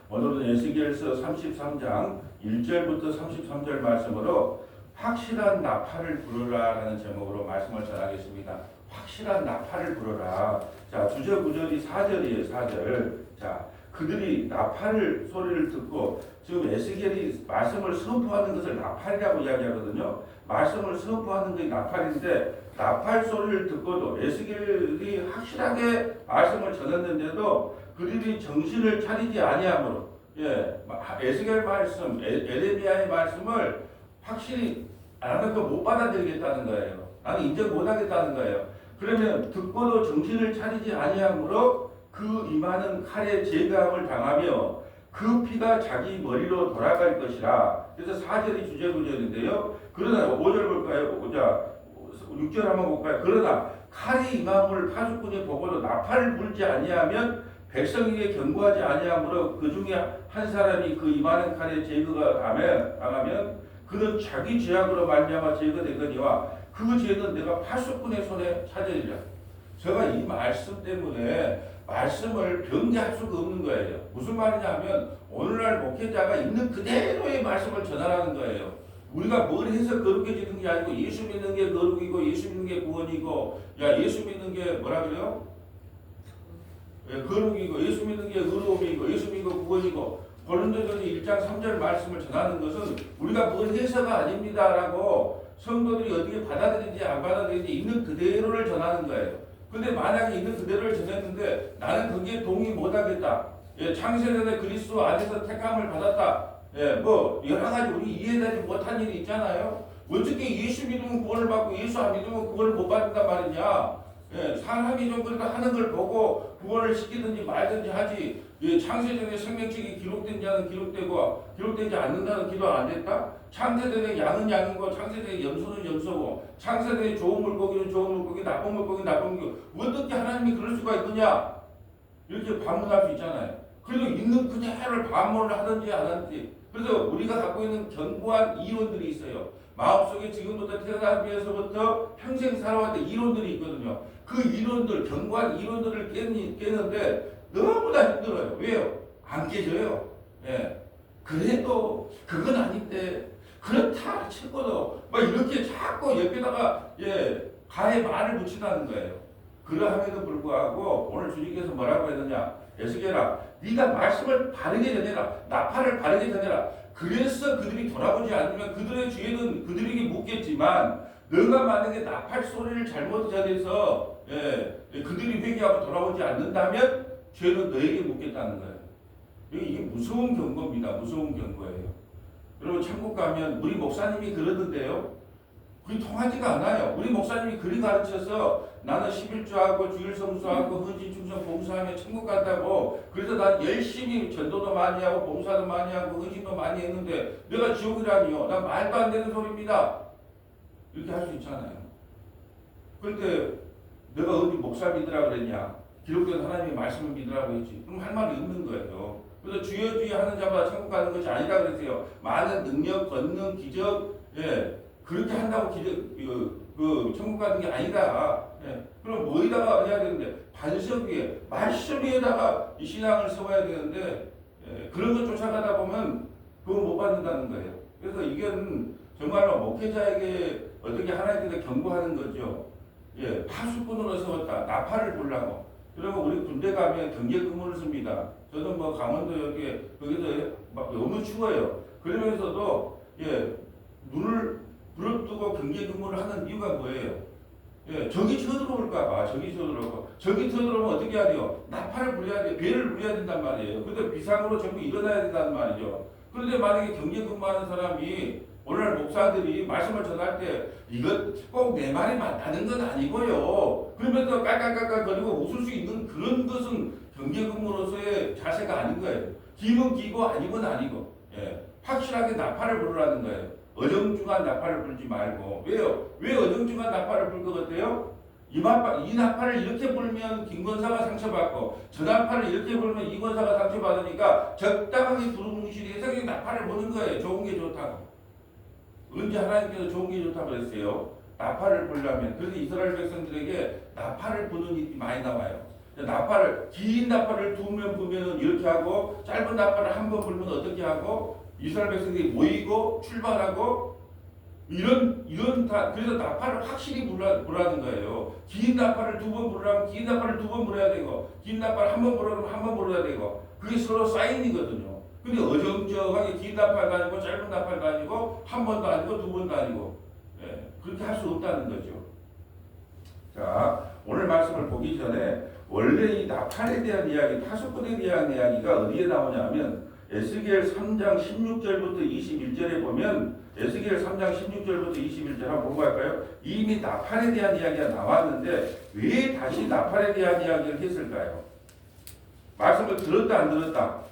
오늘은 에스겔서 33장 1절부터 33절 말씀으로 확실한 나팔을 부르라라는 제목으로 말씀을 전하겠습니다. 확실한 나팔을 부르라. 자, 주저 구절이 4절이에요. 4절. 자, 그들이 나팔을 소리를 듣고 지금 에스겔이 말씀을 선포하는 것을 나팔이라고 이야기하거든요. 말씀을 선포하는 게 나팔인데 나팔 소리를 듣고도 에스겔이 확실하게 말씀을 전했는데도 그들이 정신을 차리지 아니하므로 에스겔 말씀, 에레미야의 말씀을 확실히 나는 그거 못 받아들이겠다는 거예요. 나는 인정 못 하겠다는 거예요. 그러면 듣고도 정신을 차리지 아니하므로 그 임하는 칼에 제감을 당하며 그 피가 자기 머리로 돌아갈 것이라. 그래서 4절이 주제구절인데요. 그러나 5절 볼까요? 자, 6절 한번 볼까요? 그러나 칼이 임함을 파수꾼이 보고도 나팔을 불지 아니하면 백성에게 경고하지 아니하므로 그 중에 한 사람이 그 임하는 칼에 제거가 당하면 그는 자기 죄악으로 말미암아 제거되거니와 그 죄는 내가 파수꾼의 손에 찾으리라. 제가 이 말씀 때문에 말씀을 변개할 수가 없는 거예요. 무슨 말이냐면 오늘날 목회자가 있는 그대로의 말씀을 전하라는 거예요. 우리가 뭘 해서 거룩해지는 게 아니고 예수 믿는 게 거룩이고 예수 믿는 게 구원이고 예수 믿는 게 뭐라 그래요? 거룩이고 예수 믿는 게 의로움이고 예수 믿는 게 구원이고 고린도전서 1장 3절 말씀을 전하는 것은 우리가 뭘 해서가 아닙니다라고 성도들이 어떻게 받아들이는지 안 받아들이는지 있는 그대로를 전하는 거예요. 근데 만약에 있는 그대로를 전했는데 나는 거기에 동의 못하겠다. 창세전에 그리스도 안에서 택함을 받았다. 뭐 여러 가지 우리 이해하지 못한 일이 있잖아요. 어떻게 예수 믿으면 구원을 받고 예수 안 믿으면 구원을 못 받는단 말이냐. 사람이 좀 그래도 하는 걸 보고 구원을 시키든지 말든지 하지. 창세전에 생명책이 기록된 자는 기록되고 기록되지 않는다는 기도 안 됐다? 창세전에 양은 양이고 창세전에 염소는 염소고 창세전에 좋은 물고기는 좋은 물고기 나쁜 물고기는 나쁜 물고기 어떻게 하나님이 그럴 수가 있느냐? 이렇게 반문할 수 있잖아요. 그래도 있는 그대로를 반문을 하든지 안 하든지 그래서 우리가 갖고 있는 견고한 이론들이 있어요. 마음속에 지금부터 태어나면서부터 평생 살아왔던 이론들이 있거든요. 그 이론들, 견고한 이론들을 깨는데 너무나 힘들어요. 왜요? 안 깨져요. 그래도 그건 아닌데 그렇다 치고도 막 이렇게 자꾸 옆에다가 가에 말을 붙인다는 거예요. 그러함에도 불구하고 오늘 주님께서 뭐라고 했느냐? 에스겔아, 네가 말씀을 바르게 전해라. 나팔을 바르게 전해라. 그래서 그들이 돌아보지 않으면 그들의 죄는 그들에게 묻겠지만 너가 만약에 나팔 소리를 잘못 전해서 그들이 회개하고 돌아오지 않는다면 죄는 너에게 묻겠다는 거예요. 이게 무서운 경고입니다. 무서운 경고예요. 여러분 천국 가면 우리 목사님이 그러는데요. 그게 통하지가 않아요. 우리 목사님이 그리 가르쳐서 나는 11조하고 주일성수하고 헌신충성 봉사하며 천국 간다고 그래서 난 열심히 전도도 많이 하고 봉사도 많이 하고 헌신도 많이 했는데 내가 지옥이라니요. 난 말도 안 되는 소리입니다. 이렇게 할 수 있잖아요. 그런데 내가 어디 목사 믿으라고 그랬냐? 기록된 하나님의 말씀을 믿으라고 했지. 그럼 할 말이 없는 거예요. 그래서 주여 주여 하는 자마다 천국 가는 것이 아니라 그랬어요. 많은 능력, 권능, 기적, 그렇게 한다고 천국 가는 게 아니다. 그럼 뭐에다가 해야 되는데 반석 위에 말씀 위에다가 이 신앙을 세워야 되는데 그런 거 쫓아가다 보면 그거 못 받는다는 거예요. 그래서 이건 정말로 목회자에게 어떻게 하나님께서 경고하는 거죠. 파수꾼으로 세웠다. 나팔을 불라고. 그리고 우리 군대 가면 경계 근무를 씁니다. 저도 뭐 강원도 여기 거기서 막 너무 추워요. 그러면서도 눈을 부릅뜨고 경계 근무를 하는 이유가 뭐예요? 적이 쳐들어올까봐. 적이 쳐들어오고 적이 쳐들어오면 어떻게 해야 돼요? 나팔을 불려야 돼. 배를 불려야 된단 말이에요. 근데 비상으로 전부 일어나야 된다는 말이죠. 그런데 만약에 경계 근무하는 사람이 오늘날 목사들이 말씀을 전할 때 이거 꼭 내 말이 맞다는 건 아니고요. 그러면서 깔깔깔깔 거리고 웃을 수 있는 그런 것은 경계 근무로서의 자세가 아닌 거예요. 기면 기고 아니면 아니고 확실하게 나팔을 부르라는 거예요. 어정중한 나팔을 불지 말고. 왜요? 왜 어정중한 나팔을 불 것 같아요? 이 나팔을 이렇게 불면 김권사가 상처받고 저 나팔을 이렇게 불면 이권사가 상처받으니까 적당하게 두루뭉실해서 그냥 나팔을 부는 거예요. 좋은 게 좋다고. 언제 하나님께서 좋은 게 좋다고 그랬어요? 나팔을 불려면. 그래서 이스라엘 백성들에게 나팔을 부는 일이 많이 나와요. 나팔을 긴 나팔을 두 번 불면은 이렇게 하고 짧은 나팔을 한 번 불면 어떻게 하고 이스라엘 백성들이 모이고 출발하고 이런 다 그래서 나팔을 확실히 불라는 거예요. 긴 나팔을 두 번 부르려면 긴 나팔을 두 번 불어야 되고 긴 나팔 한 번 부르려면 한 번 불어야 되고 그게 서로 사인이거든요. 근데 어정쩡하게 긴 나팔도 아니고 짧은 나팔도 아니고 한 번도 아니고 두 번도 아니고 그렇게 할 수 없다는 거죠. 자, 오늘 말씀을 보기 전에 원래 이 나팔에 대한 이야기, 파수꾼에 대한 이야기가 어디에 나오냐면 에스겔 3장 16절부터 21절에 보면 에스겔 3장 16절부터 21절 한번 보고 갈까요? 이미 나팔에 대한 이야기가 나왔는데 왜 다시 나팔에 대한 이야기를 했을까요? 말씀을 들었다 안 들었다?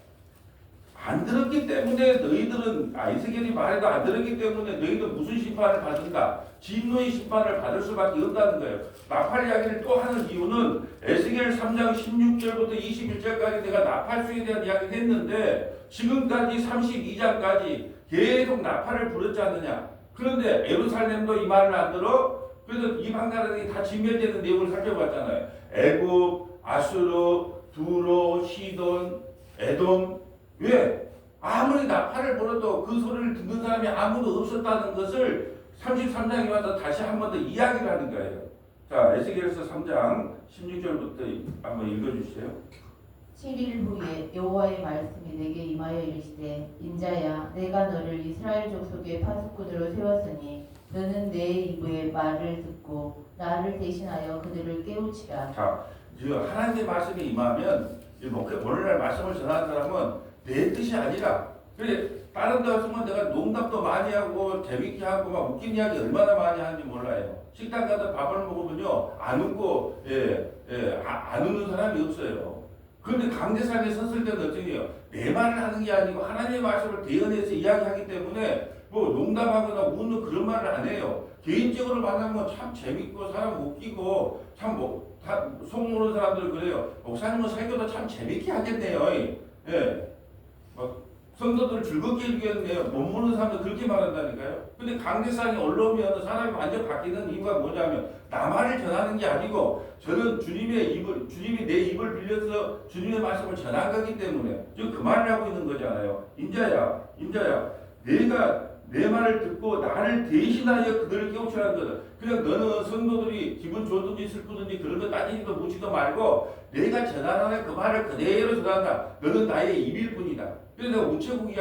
안 들었기 때문에 너희들은 에스겔이 말해도 안 들었기 때문에 너희들 무슨 심판을 받는다? 진노의 심판을 받을 수밖에 없다는 거예요. 나팔 이야기를 또 하는 이유는 에스겔 3장 16절부터 21절까지 내가 나팔수에 대한 이야기를 했는데 지금까지 32장까지 계속 나팔을 불었지 않느냐. 그런데 예루살렘도 이 말을 안 들어. 그래서 이방 나라들이 다 진멸되는 내용을 살펴봤잖아요. 애굽, 아수르, 두로, 시돈, 에돔. 왜? 아무리 나팔을 불어도 그 소리를 듣는 사람이 아무도 없었다는 것을 33장에 와서 다시 한 번 더 이야기를 하는 거예요. 자, 에스겔서 3장 16절부터 한번 읽어주세요. 7일 후에 여호와의 말씀이 내게 임하여 이르시되 인자야 내가 너를 이스라엘 족속의 파수꾼으로 세웠으니 너는 내 입의 말을 듣고 나를 대신하여 그들을 깨우치라. 자, 하나님의 말씀이 임하면 오늘날 말씀을 전하는 사람은 내 뜻이 아니라 그래 다른 데 갔으면 내가 농담도 많이 하고 재밌게 하고 막 웃긴 이야기 얼마나 많이 하는지 몰라요. 식당 가서 밥을 먹으면요 안 웃고 안 웃는 사람이 없어요. 그런데 강대상에 섰을 때는 어쩌게요? 내 말을 하는 게 아니고 하나님의 말씀을 대언해서 이야기하기 때문에 뭐 농담하거나 웃는 그런 말을 안 해요. 개인적으로 만나면 참 재밌고 사람 웃기고 참 속 모르는 사람들 그래요. 목사님은 설교도 참 재밌게 하겠네요. 성도들을 즐겁게 해주겠네요. 못 모르는 사람들 그렇게 말한다니까요. 근데 강대상이 올라오면 사람이 완전 바뀌는 이유가 뭐냐면 나 말을 전하는 게 아니고 저는 주님이 내 입을 빌려서 주님의 말씀을 전한 거기 때문에 지금 그 말을 하고 있는 거잖아요. 인자야 내가 내 말을 듣고 나를 대신하여 그들을 깨우치라는 거다. 그냥 너는 성도들이 기분 좋든지 슬프든지 그런 거 따지지도 묻지도 말고 내가 전하는 그 말을 그대로 전한다. 너는 나의 입일 뿐이다. 그래서 내가 우체부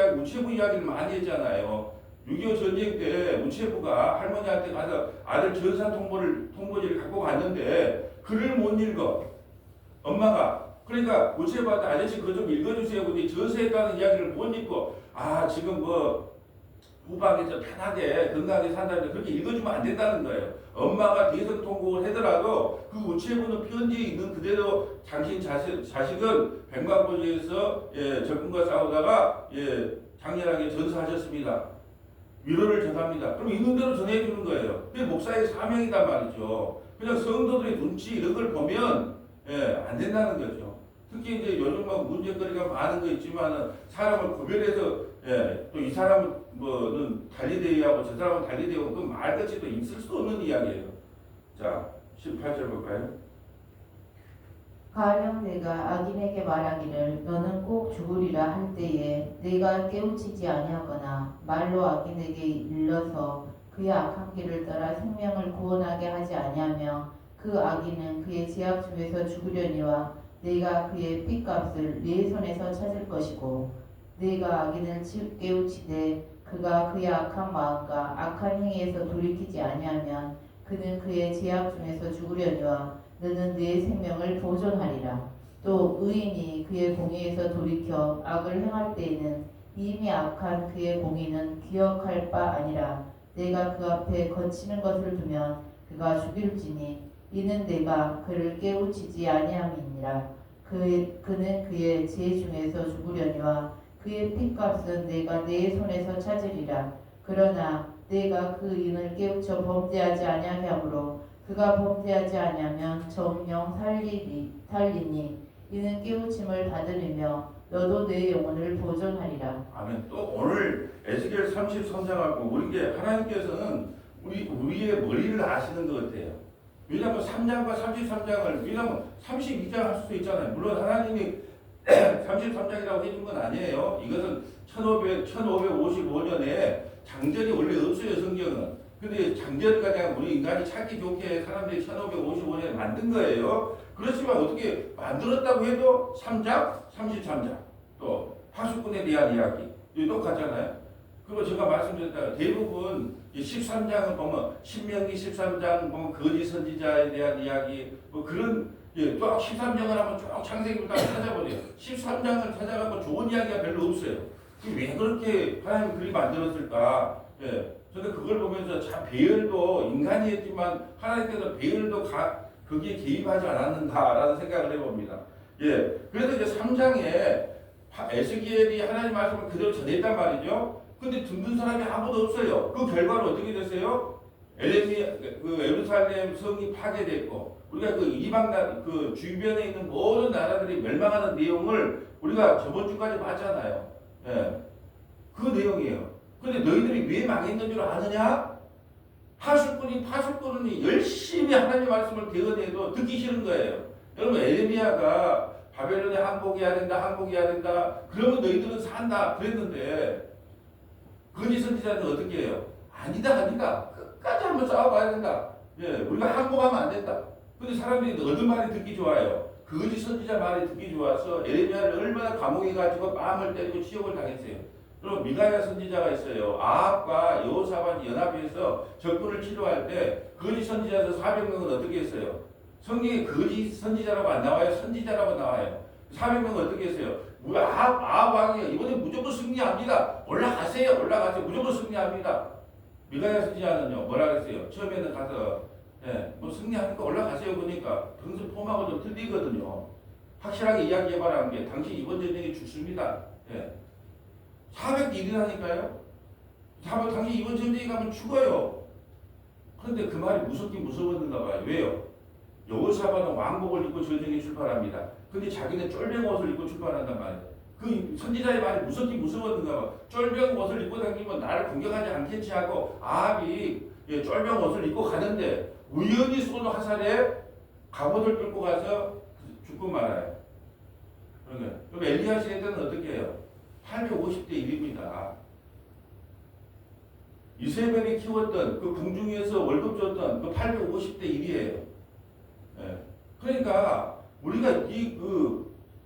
이야기를 많이 했잖아요. 6.25 전쟁 때 우체부가 할머니한테 가서 아들 전산 통보지를 갖고 갔는데 글을 못 읽어. 엄마가. 그러니까 우체부한테 아저씨 그거 좀 읽어주세요. 근데 전세했다는 이야기를 못 읽고 지금 후방에서 편하게 건강하게 산다는데 그렇게 읽어주면 안 된다는 거예요. 엄마가 대선 통곡을 하더라도 그 우체부는 편지에 있는 그대로 당신 자식은 백만고지에서 적군과 싸우다가 장렬하게 전사하셨습니다. 위로를 전합니다. 그럼 있는 대로 전해주는 거예요. 그게 목사의 사명이단 말이죠. 그냥 성도들의 눈치 이런 걸 보면 안 된다는 거죠. 특히 이제 요즘 문제거리가 많은 거 있지만은 사람을 구별해서 또 이 사람은 달리 대하고 저 사람은 달리 대하고 그 말같이 또 있을 수 없는 이야기예요. 자, 18절 볼까요? 가령 내가 악인에게 말하기를 너는 꼭 죽으리라 할 때에 내가 깨우치지 아니하거나 말로 악인에게 일러서 그의 악한 길을 따라 생명을 구원하게 하지 아니하며 그 악인은 그의 죄악 중에서 죽으려니와 내가 그의 핏값을 네 손에서 찾을 것이고 내가 악인을 깨우치되 그가 그의 악한 마음과 악한 행위에서 돌이키지 아니하면 그는 그의 죄악 중에서 죽으려니와 너는 네 생명을 보존하리라. 또 의인이 그의 공의에서 돌이켜 악을 행할 때에는 이미 악한 그의 공의는 기억할 바 아니라 내가 그 앞에 거치는 것을 두면 그가 죽일지니 이는 내가 그를 깨우치지 아니함이니라. 그는 그의 죄 중에서 죽으려니와 그의 핏값은 내가 내 손에서 찾으리라. 그러나 내가 그 의인을 깨우쳐 범죄하지 아니하게 하므로 그가 범죄하지 아니하면 정령 살리니 이는 깨우침을 받으리며 너도 내 영혼을 보존하리라. 아멘. 또 오늘 에스겔 33장하고 우리 하나님께서는 우리의 머리를 아시는 것 같아요. 왜냐하면 3장과 33장을 왜냐하면 32장 할 수도 있잖아요. 물론 하나님이 33장이라고 해준 건 아니에요. 이것은 1555년에 장전이 원래 없어요, 성경은. 근데 장전까지 우리 인간이 찾기 좋게 사람들이 1555년에 만든 거예요. 그렇지만 어떻게 만들었다고 해도 3장, 33장, 또 파수꾼에 대한 이야기, 이게 똑같잖아요. 그리고 제가 말씀드렸다 대부분 13장을 보면 신명기 13장 보면 거짓 선지자에 대한 이야기 뭐 그런 예, 또 13장을 한번 쭉 창세기부터 찾아보세요. 13장을 찾아가면 좋은 이야기가 별로 없어요. 왜 그렇게 하나님 그리 만들었을까? 예, 저는 그걸 보면서 참 배열도 인간이 했지만 하나님께서 배열도 거기에 개입하지 않았는가라는 생각을 해봅니다. 예, 그래서 이제 3장에 에스기엘이 하나님 말씀을 그대로 전했단 말이죠. 근데 듣는 사람이 아무도 없어요. 그 결과로 어떻게 됐어요? 예루살렘 성이 파괴됐고 우리가 그 이방 그 주변에 있는 모든 나라들이 멸망하는 내용을 우리가 저번 주까지 봤잖아요. 예, 그 내용이에요. 근데 너희들이 왜 망했는 줄 아느냐? 파수꾼이 열심히 하나님 말씀을 대언해도 듣기 싫은 거예요. 여러분 에레미야가 바벨론에 항복해야 된다. 그러면 너희들은 산다. 그랬는데 거짓 선지자는 어떻게 해요? 아니다. 끝까지 한번 싸워봐야 된다. 예, 우리가 항복하면 안 된다. 근데 사람들이 어떤 말이 듣기 좋아요? 거짓 선지자 말이 듣기 좋아서 에레미야를 얼마나 감옥에 가지고 뺨을 때리고 치욕을 당했어요. 그럼 미가야 선지자가 있어요. 아합과 여호사밧이 연합해서 적군을 치료할 때 거짓 선지자에서 400명은 어떻게 했어요? 성경에 거짓 선지자라고 안 나와요? 선지자라고 나와요. 400명은 어떻게 했어요? 아합 왕이 이번에 무조건 승리합니다. 올라가세요. 무조건 승리합니다. 미가야 선지자는요 뭐라 그랬어요? 처음에는 가서 뭐 승리하니까 올라가세요. 그러니까 평소 폼하고 좀 틀리거든요. 확실하게 이야기해봐라는 게 당신 이번 전쟁에 죽습니다. 400대 1이라니까요. 당신 이번 전쟁에 가면 죽어요. 그런데 그 말이 무섭긴 무서웠는가 봐요. 왜요? 여호사밧은 왕복을 입고 전쟁에 출발합니다. 근데 자기는 쫄병 옷을 입고 출발한단 말이에요. 그 선지자의 말이 무섭긴 무서웠는가 봐. 쫄병 옷을 입고 다니면 나를 공격하지 않겠지 하고 아합이 쫄병 옷을 입고 가는데 우연히 쏜 화살에 갑옷을 끌고 가서 죽고 말아요. 그럼 엘리야 시대 때는 어떻게 해요? 850대 1입니다. 이세벨이 키웠던 그 궁중에서 월급 줬던 그 850대 1이에요. 그러니까 우리가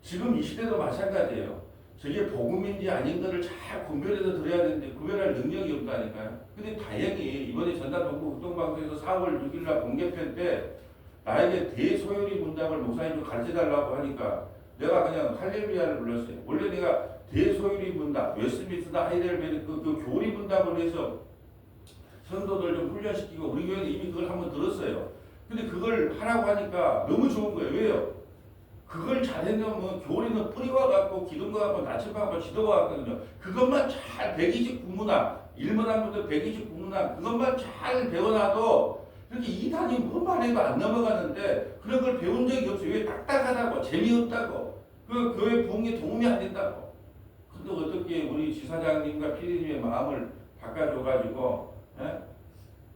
지금 이 시대도 마찬가지예요. 저게 복음인지 아닌가를 잘 분별해서 들어야 되는데 구별할 능력이 없다니까요. 근데 다행히 이번에 전남동부 극동방송에서 4월 6일날 공개편 때 나에게 대소요리 문답을 목사님 좀 가르쳐달라고 하니까 내가 그냥 할렐루야를 불렀어요. 원래 내가 대소요리 문답, 웨스트민스터 하이델베르 그 교리 문답을 해서 성도들 좀 훈련시키고 우리 교회는 이미 그걸 한번 들었어요. 근데 그걸 하라고 하니까 너무 좋은 거예요. 왜요? 그걸 잘해놓으면 교리는 뿌리와 같고 기둥과 같고 나침과 같고 지도가 같거든요. 그것만 잘 129문항 1문항부터 129문항 그것만 잘 배워놔도 그렇게 2단이 뭐만 해도 안 넘어가는데 그런 걸 배운 적이 없어요. 왜 딱딱하다고 재미없다고 그 교회 부흥에 도움이 안 된다고. 근데 어떻게 우리 지사장님과 피디님의 마음을 바꿔줘가지고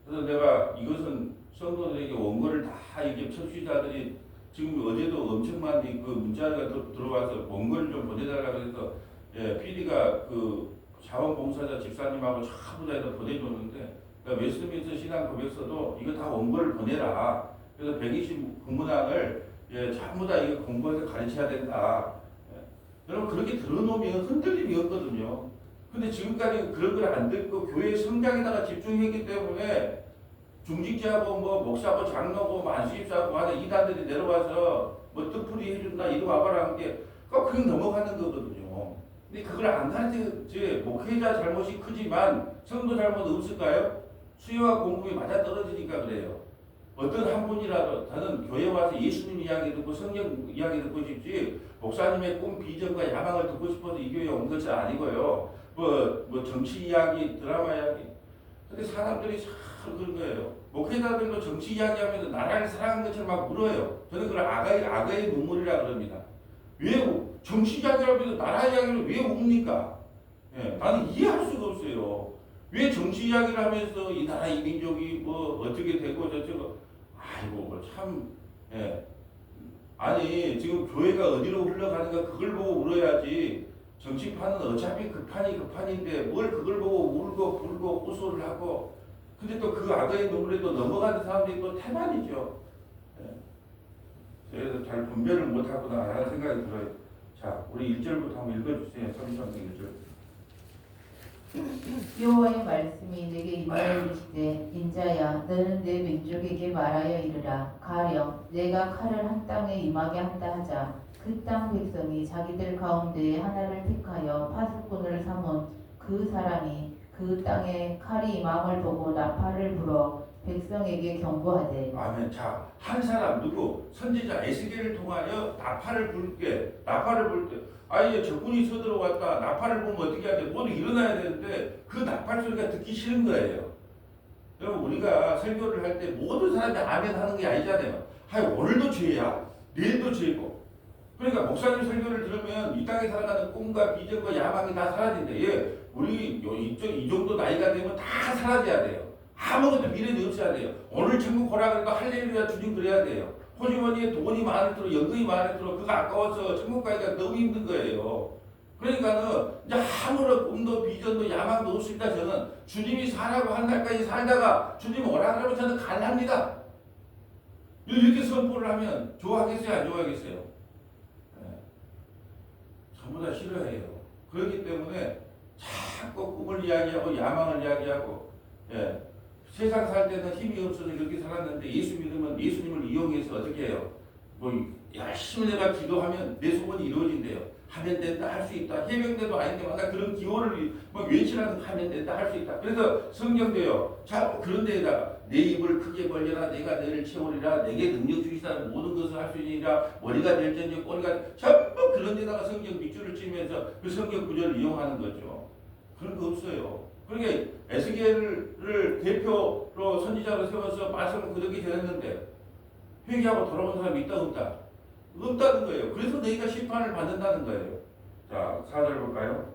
그래서 내가 이것은 성도들에게 원고를 다 이게 청취자들이 지금 어제도 엄청 많이 그 문자가 들어와서 원고를 좀 보내달라고 해서 PD가 그 자원봉사자 집사님하고 전부 다 해서 보내줬는데 그러니까 웨스트민스터 신앙 고백서도 이거 다 원고를 보내라. 그래서 129문항을 전부 다 이거 공부해서 가르쳐야 된다. 여러분 그렇게 들어놓으면 흔들림이 없거든요. 근데 지금까지 그런 걸 안 듣고 교회 성장에다가 집중했기 때문에 중직자고 뭐 목사고 장로고 만수입사고 하는 이단들이 내려와서 뭐 뜻풀이 해준다 이리 와봐라 한 게 그냥 넘어가는 거거든요. 근데 그걸 안 가르쳐 목회자 잘못이 크지만 성도 잘못 없을까요? 수요와 공급이 맞아 떨어지니까 그래요. 어떤 한 분이라도 나는 교회 와서 예수님 이야기 듣고 성경 이야기 듣고 싶지 목사님의 꿈 비전과 야망을 듣고 싶어서 이 교회에 온 것이 아니고요. 뭐 정치 이야기 드라마 이야기 근데 사람들이 참 그런 거예요. 목회자들도 정치 이야기하면서 나라를 사랑하는 것처럼 막 울어요. 저는 그걸 악의 눈물이라 그럽니다. 왜 정치 이야기하면서 나라 이야기를 왜 웁니까? 나는 이해할 수가 없어요. 왜 정치 이야기를 하면서 이 나라 이 민족이 뭐 어떻게 되고 저쩌고 아이고 참 예. 아니 지금 교회가 어디로 흘러가는가 그걸 보고 울어야지. 정치판은 어차피 급판인데 뭘 그걸 보고 울고 불고 호소를 하고 근데 또 그 악의 눈물에 또 넘어가는 사람들이 또 태반이죠. 예. 그래서 잘 분별을 못하구나 라는 생각이 들어요. 자 우리 1절부터 한번 읽어주세요. 33장 1절. 여호와의 말씀이 내게 임하여 이르시되 인자야 너는 내 민족에게 말하여 이르라 가령 내가 칼을 한 땅에 임하게 한다 하자 그 땅 백성이 자기들 가운데에 하나를 택하여 파수꾼을 삼은 그 사람이 그 땅에 칼이 임함을 보고 나팔을 불어 백성에게 경고하되 아멘. 자, 한 사람 누구 선지자 에스겔을 통하여 나팔을 불 때, 아예 적군이 서들어왔다. 나팔을 보면 어떻게 해야 돼? 모두 일어나야 되는데 그 나팔 소리가 듣기 싫은 거예요. 여러분 우리가 설교를 할 때 모든 사람이 아멘 하는 게 아니잖아요. 오늘도 죄야, 내일도 죄고. 그러니까 목사님 설교를 들으면 이 땅에 살아가는 꿈과 비전과 야망이 다 사라진대. 예, 우리 이 정도 나이가 되면 다 사라져야 돼요. 아무것도 미래도 없어야 돼요. 오늘 천국 보라 그래도 할렐루야 주님 그래야 돼요. 호주머니에 돈이 많을수록 연금이 많을수록 그거 아까워서 천국 가기가 너무 힘든 거예요. 그러니까는 이제 아무런 꿈도 비전도 야망도 없습니다. 저는 주님이 사라고 한 날까지 살다가 주님 오라 그러면 저는 갈랍니다. 이렇게 선포를 하면 좋아하겠어요? 안 좋아하겠어요? 네. 전부 다 싫어해요. 그렇기 때문에 자꾸 꿈을 이야기하고 야망을 이야기하고 예. 세상 살 때는 힘이 없어서 이렇게 살았는데 예수 믿으면 예수님을 이용해서 어떻게 해요? 뭐 열심히 내가 기도하면 내 소원이 이루어진대요. 하면 된다, 할 수 있다. 해병대도 아닌데 마다 그런 기호를 뭐 외치라는 하면 된다, 할 수 있다. 그래서 성경도요. 자 그런 데에다가 내 입을 크게 벌려라, 내가 너를 채우리라, 내게 능력 주시다, 모든 것을 할 수 있으리라, 머리가 될전지 꼬리가 전부 그런 데다가 성경 밑줄을 치면서 그 성경 구절을 이용하는 거죠. 그런 거 없어요. 그러니까 에스겔을 대표로 선지자로 세워서 말씀을 그렇게 전했는데 회개하고 돌아온 사람이 있다 없다? 없다는 거예요. 그래서 너희가 심판을 받는다는 거예요. 자 4절 볼까요?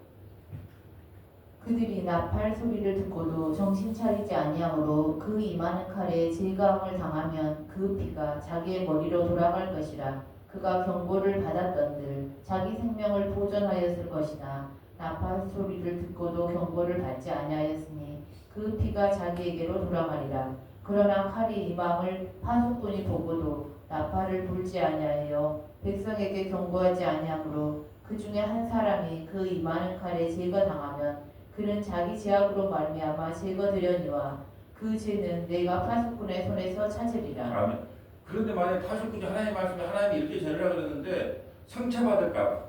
그들이 나팔 소리를 듣고도 정신 차리지 아니하므로 그 임하는 칼에 질감을 당하면 그 피가 자기의 머리로 돌아갈 것이라 그가 경고를 받았던들 자기 생명을 보존하였을 것이나 나팔 소리를 듣고도 경고를 받지 아니하였으니 그 피가 자기에게로 돌아가리라. 그러나 칼이 임함을 파수꾼이 보고도 나팔을 불지 아니하여 백성에게 경고하지 아니하므로 그 중에 한 사람이 그 임하는 칼에 제거당하면 그는 자기 죄악으로 말미암아 제거되려니와 그 죄는 내가 파수꾼의 손에서 찾으리라. 아멘. 그런데 만약 파수꾼이 하나님 말씀에 하나님이 이렇게 전하라 그러는데 상처받을까봐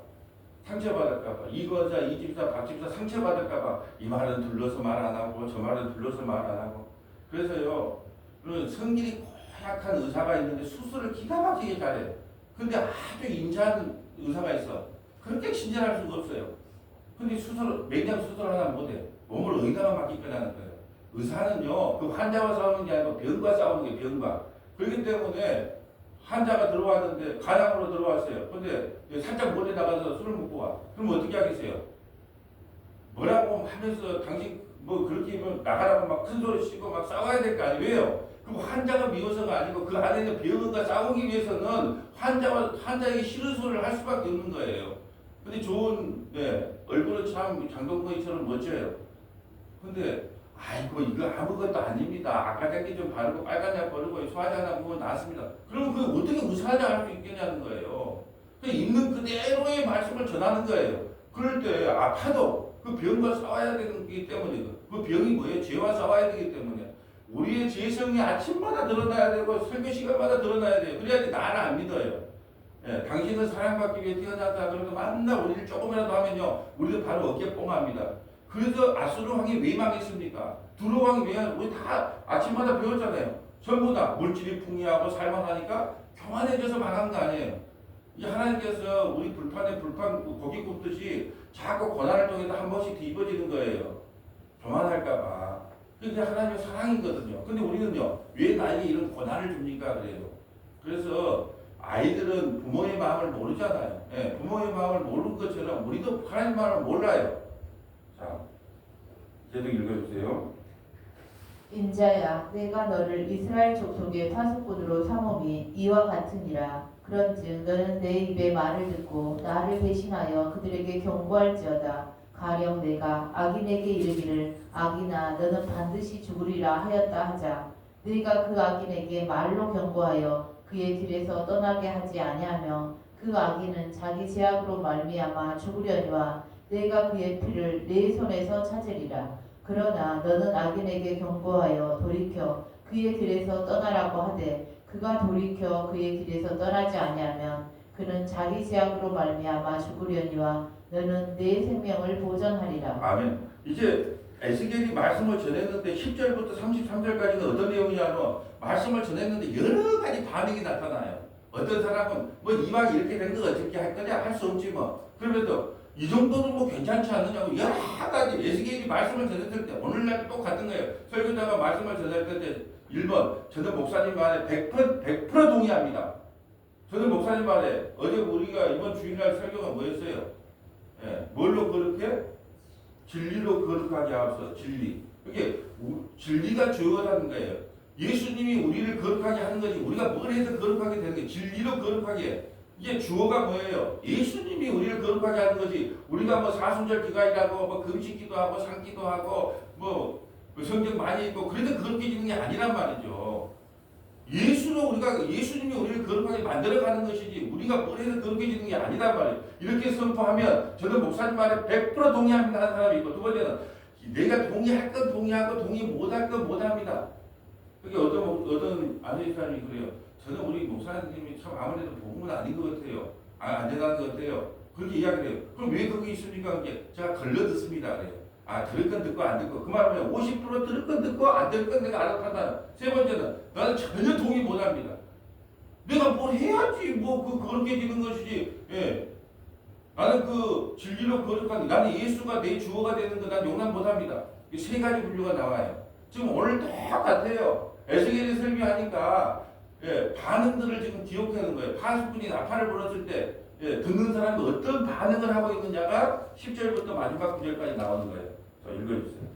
이 거자 이 집사 박 집사 상처받을까봐 이 말은 둘러서 말 안 하고 저 말은 둘러서 말 안 하고 그래서요 성질이 고약한 의사가 있는데 수술을 기가 막히게 잘해. 근데 아주 인자한 의사가 있어. 그렇게 친절할 수가 없어요. 근데 맹장 수술 하나 못해. 몸을 어디다가 맡길 거냐는 거예요. 의사는요 그 환자와 싸우는 게 아니고 병과 싸우는 게 병과. 그렇기 때문에 환자가 들어왔는데 간암으로 들어왔어요. 근데 살짝 멀리 나가서 술을 먹고 와. 그럼 어떻게 하겠어요? 뭐라고 하면서 당신 뭐 그렇게 뭐 나가라고 막 큰 소리 치고 막 싸워야 될 거 아니에요? 그 환자가 미워서가 아니고 그 안에 있는 병원과 싸우기 위해서는 환자에게 싫은 소리를 할 수밖에 없는 거예요. 근데 좋은 얼굴은 참 장동건이처럼 멋져요. 근데 아이고 이거 아무것도 아닙니다. 아까장기 좀 바르고 빨간 약 바르고 소화제 하나 먹으면 낫습니다. 그러면 그 어떻게 의사하자 할 수 있겠냐는 거예요. 있는 그대로의 말씀을 전하는 거예요. 그럴 때 아파도 그 병과 싸워야 되기 때문에 그 병이 뭐예요? 죄와 싸워야 되기 때문에 우리의 죄성이 아침마다 드러나야 되고 설교 시간마다 드러나야 돼요. 그래야지 나를 안 믿어요. 당신은 사랑받기 위해 태어났다. 그래도 만나 우리를 조금이라도 하면요 우리도 바로 어깨 뽕합니다. 그래서 아수르 왕이 왜 망했습니까? 두루 왕이 왜 우리 다 아침마다 배웠잖아요. 전부 다 물질이 풍요하고 살만하니까 교만해져서 망한 거 아니에요. 이 하나님께서 우리 불판 고기 굽듯이 자꾸 고난을 통해서 한 번씩 뒤집어지는 거예요. 교만할까봐. 그게 하나님의 사랑이거든요. 근데 우리는요 왜 나에게 이런 고난을 줍니까? 그래요. 그래서 아이들은 부모의 마음을 모르잖아요. 부모의 마음을 모르는 것처럼 우리도 하나님 마음을 몰라요. 자, 계속 읽어주세요. 인자야, 내가 너를 이스라엘 족속의 파수꾼으로 삼음이 이와 같으니라. 그런즉 너는 내 입의 말을 듣고 나를 대신하여 그들에게 경고할지어다. 가령 내가 악인에게 이르기를 악인아 너는 반드시 죽으리라 하였다 하자. 네가 그 악인에게 말로 경고하여 그의 길에서 떠나게 하지 아니하며 그 악인은 자기 죄악으로 말미암아 죽으려니와 내가 그의 피를 내 손에서 찾으리라. 그러나 너는 악인에게 경고하여 돌이켜 그의 길에서 떠나라고 하되 그가 돌이켜 그의 길에서 떠나지 아니하면 그는 자기 죄악으로 말미암아 죽으려니와 너는 내 생명을 보전하리라. 아멘. 이제 에스겔이 말씀을 전했는데 10절부터 33절까지는 어떤 내용이냐면 말씀을 전했는데 여러 가지 반응이 나타나요. 어떤 사람은 뭐 이왕 이렇게 된 거 어떻게 할 거냐 할 수 없지 뭐. 그러면서 이 정도는 뭐 괜찮지 않느냐고 여러 가지 에스겔이 말씀을 전했을 때 오늘날 똑같은 거예요. 설교자가 말씀을 전했을 때 1번 저는 목사님 말에 100% 동의합니다. 저는 목사님 말에 어제 우리가 이번 주일날 설교가 뭐였어요? 예, 뭘로 그렇게? 진리로 거룩하게 하옵소서. 진리. 그게 진리가 주요하다는 거예요. 예수님이 우리를 거룩하게 하는 거지 우리가 뭘 해서 거룩하게 되는 게 진리로 거룩하게. 이게 주어가 뭐예요? 예수님이 우리를 거룩하게 하는 거지. 우리가 뭐 사순절 기간이라고 뭐 금식기도 하고 상기도 하고 뭐 성경 많이 읽고 그래도 거룩해지는 게 아니란 말이죠. 예수님이 우리를 거룩하게 만들어가는 것이지 우리가 뭘 해서 거룩해지는 게 아니란 말이에요. 이렇게 선포하면 저는 목사님 말에 100% 동의합니다 하는 사람이 있고 두 번째는 내가 동의할 건 동의하고 동의 못할 건 못합니다. 그게 어떤 아는 사람이 그래요. 저는 우리 목사님이 참 아무래도 복음은 아닌 것 같아요. 안 되는 것 같아요. 그렇게 이야기해요. 그럼 왜 그게 있습니까? 그게 제가 걸러듣습니다. 그래요. 들을 건 듣고 안 듣고. 그 말하면 50% 들을 건 듣고 안 들을 건 내가 알아서 판단. 세 번째는 나는 전혀 동의 못 합니다. 내가 뭘 해야지 그렇게 되는 것이지. 예. 나는 그 진리로 거룩한 나는 예수가 내 주어가 되는 거 난 용납 못 합니다. 이 세 가지 분류가 나와요. 지금 오늘 똑같아요. 에스겔이 설교하니까 반응들을 지금 기억하는 거예요. 파수꾼이 나팔을 불었을 때 듣는 사람이 어떤 반응을 하고 있느냐가 10절부터 마지막 9절까지 나오는 거예요. 자, 읽어주세요.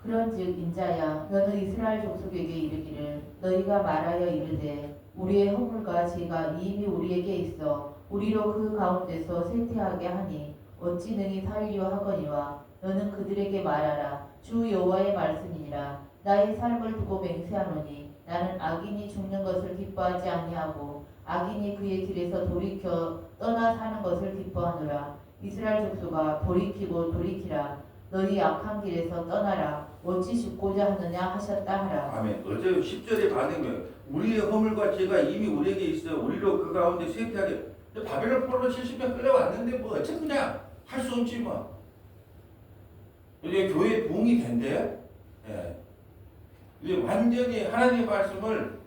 그런즉 인자야 너는 이스라엘 족속에게 이르기를 너희가 말하여 이르되 우리의 허물과 죄가 이미 우리에게 있어 우리로 그 가운데서 쇠퇴하게 하니 어찌 능히 살리려 하거니와 너는 그들에게 말하라 주 여호와의 말씀이니라 나의 삶을 두고 맹세하노니 나는 악인이 죽는 것을 기뻐하지 아니하고 악인이 그의 길에서 돌이켜 떠나 사는 것을 기뻐하노라. 이스라엘 족속아 돌이키고 돌이키라. 너희 악한 길에서 떠나라. 어찌 죽고자 하느냐 하셨다 하라. 아멘. 어제 10절의 반응은 우리의 허물과 죄가 이미 우리에게 있어 우리로 그 가운데 쇠퇴하게. 바벨론 포로로 70년 끌려왔는데 뭐 어째 그냥 할 수 없지 뭐. 이제 교회 부흥이 된대. 예. 이제 완전히 하나님의 말씀을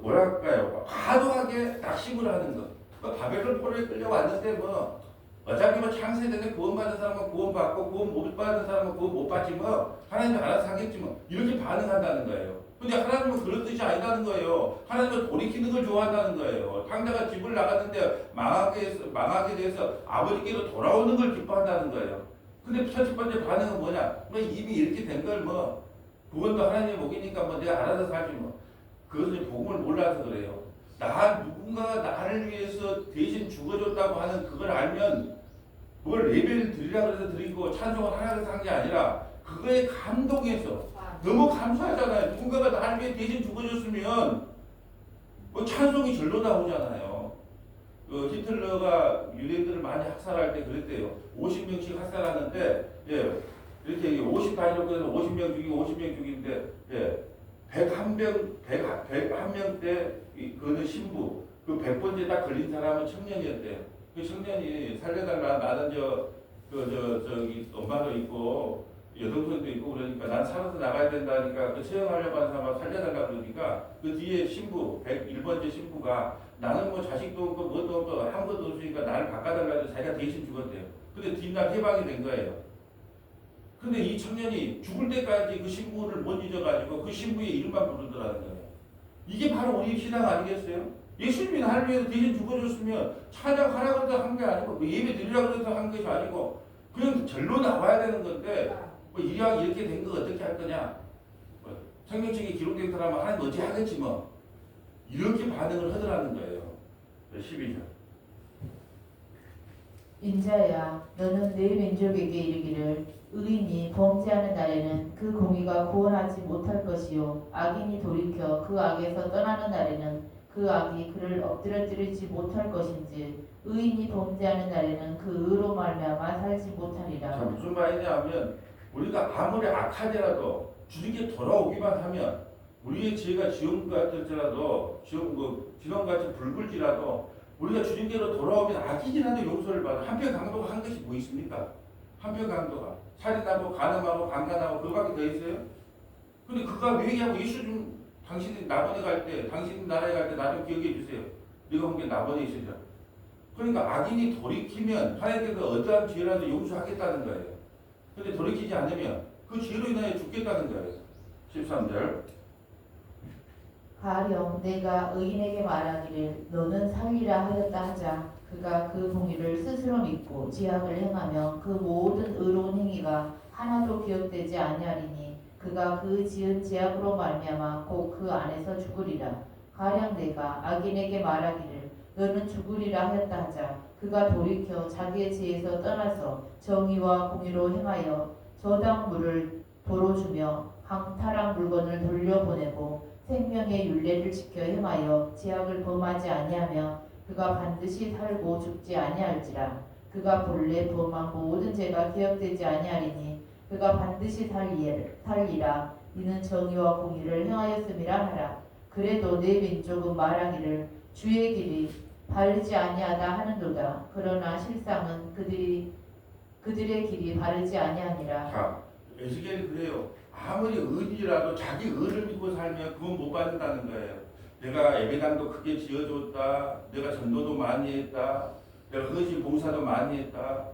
뭐랄까요 과도하게 낙심을 하는 거. 바벨론 포로에 끌려왔는데 뭐 어차피 뭐 창세전에 구원받은 사람은 구원받고 구원 못 받은 사람은 구원 못 받지 뭐 하나님이 알아서 하겠지 뭐 이렇게 반응한다는 거예요. 근데 하나님은 그런 뜻이 아니라는 거예요. 하나님은 돌이키는 걸 좋아한다는 거예요. 탕자가 집을 나갔는데 망하게 돼서 아버지께로 돌아오는 걸 기뻐한다는 거예요. 근데 첫 번째 반응은 뭐냐? 뭐 이미 이렇게 된 걸 뭐 구원도 하나님의 복이니까 뭐 내가 알아서 살지 뭐. 그것은 복음을 몰라서 그래요. 누군가가 나를 위해서 대신 죽어줬다고 하는 그걸 알면 뭘 예배를 드리라 그래서 드리고 찬송을 하라 그래서 한 게 아니라 그거에 감동해서 너무 감사하잖아요. 누군가가 나를 위해 대신 죽어줬으면 뭐 찬송이 절로 나오잖아요. 히틀러가 유대인들을 많이 학살할 때 그랬대요. 50명씩 학살하는데 이렇게 50단위로 50명 죽이고 50명 죽이는데 101명 때 그는 신부 그 100번째 딱 걸린 사람은 청년이었대요. 그 청년이 살려달라 나는 저기 엄마도 있고 여동생도 있고 그러니까 난 살아서 나가야 된다니까 그 채용하려고 하는 사람을 살려달라 그러니까 그 뒤에 신부 101번째 신부가 나는 뭐 자식도 없고 뭐도 없고 아무것도 없으니까 나를 바꿔달라 해서 자기가 대신 죽었대요. 근데 뒷날 해방이 된 거예요. 근데 이 청년이 죽을 때까지 그 신부를 못 잊어가지고 그 신부의 이름만 부르더라는 거예요. 이게 바로 우리 신앙 아니겠어요? 예수님이 나를 위해서 대신 죽어줬으면 찬양하라고 해서 한 게 아니고 예배 드리라고 해서 한 것이 아니고 그냥 절로 나와야 되는 건데 뭐 이왕 이렇게 된 거 어떻게 할 거냐? 뭐 성경책에 기록된 사람은 하나님 어찌 하겠지 뭐. 이렇게 반응을 하더라는 거예요. 12절. 인자야 너는 내 민족에게 이르기를 의인이 범죄하는 날에는 그 공의가 구원하지 못할 것이요 악인이 돌이켜 그 악에서 떠나는 날에는 그 악이 그를 엎드러뜨리지 못할 것인지 의인이 범죄하는 날에는 그 의로 말미암아 살지 못하리라. 자, 무슨 말이냐 하면 우리가 아무리 악하더라도 주님께 돌아오기만 하면 우리의 지혜가 지금 같을지라도 지금 같이 붉을지라도 우리가 주님께로 돌아오면 악이지라도 용서를 받아. 한편 강도가 한 것이 뭐 있습니까? 한편 강도가 살인하고 간음하고 강간하고 그거밖에 더 있어요? 근데 그가 왜 얘기하고 예수 좀 당신이 나번에 갈 때 당신 나라에 갈 때 나 좀 기억해 주세요. 네가 본 게 나번에 있으죠. 그러니까 악인이 돌이키면 하나님께서 어떠한 죄라도 용서하겠다는 거예요. 근데 돌이키지 않으면 그 죄로 인하여 죽겠다는 거예요. 13절. 가령 내가 의인에게 말하기를 너는 살리라 하였다 하자 그가 그 공의를 스스로 믿고 지약을 행하며 그 모든 의로운 행위가 하나도 기억되지 아니하리니 그가 그 지은 지약으로 말미암아 곧 그 안에서 죽으리라. 가령 내가 악인에게 말하기를 너는 죽으리라 하였다 하자 그가 돌이켜 자기의 지에서 떠나서 정의와 공의로 행하여 저당물을 도로 주며 강탈한 물건을 돌려보내고 생명의 율례를 지켜 행하여 제약을 범하지 아니하며 그가 반드시 살고 죽지 아니할지라. 그가 본래 범한 모든 죄가 기억되지 아니하리니 그가 반드시 살리라. 이는 정의와 공의를 행하였음이라 하라. 그래도 내 민족은 말하기를 주의 길이 바르지 아니하다 하는도다. 그러나 실상은 그들의 길이 바르지 아니하니라. 자, 에스겔이 그래요. 아무리 의인이라도 자기 의를 믿고 살면 그건 못 받는다는 거예요. 내가 예배당도 크게 지어줬다. 내가 전도도 많이 했다. 내가 헌신 봉사도 많이 했다.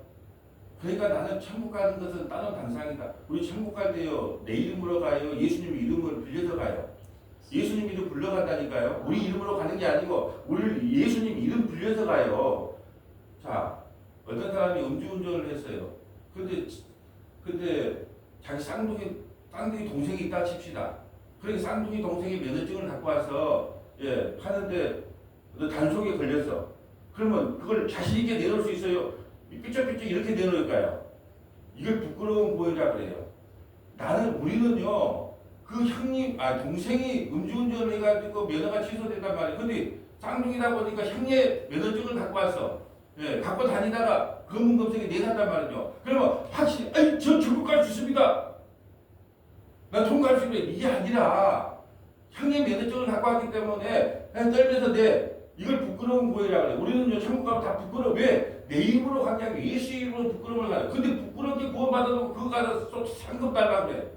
그러니까 나는 천국 가는 것은 다른 당상이다. 우리 천국 갈 때요. 내 이름으로 가요. 예수님 이름을 빌려서 가요. 예수님 이름 불러간다니까요. 우리 이름으로 가는 게 아니고 우리 예수님 이름 빌려서 가요. 자, 어떤 사람이 음주운전을 했어요. 근데 자기 쌍둥이 동생이 있다 칩시다. 그러니까 쌍둥이 동생이 면허증을 갖고 와서 하는데 단속에 걸렸어. 그러면 그걸 자신 있게 내놓을 수 있어요? 삐쩍삐쩍 이렇게 내놓을까요? 이걸 부끄러운 보이라 그래요. 우리는요 그 동생이 음주운전을 해가지고 면허가 취소된단 말이에요. 근데 쌍둥이다 보니까 형의 면허증을 갖고 왔어. 갖고 다니다가 검은검색에 내놨단 말이죠. 그러면 확실히 저 중국 갈 수 있습니다. 나 통과할 수 있습니다. 이게 아니라 형의 면허증을 갖고 왔기 때문에 떨면서 이걸 부끄러운 보이라 그래. 우리는요 천국 가면 다 부끄러워. 왜? 내 이름으로 간 게 아니고 예수 이름으로 부끄러움을 가요. 근데 부끄럽게 구원받아도 그거 가서 또 상급 달라 그래.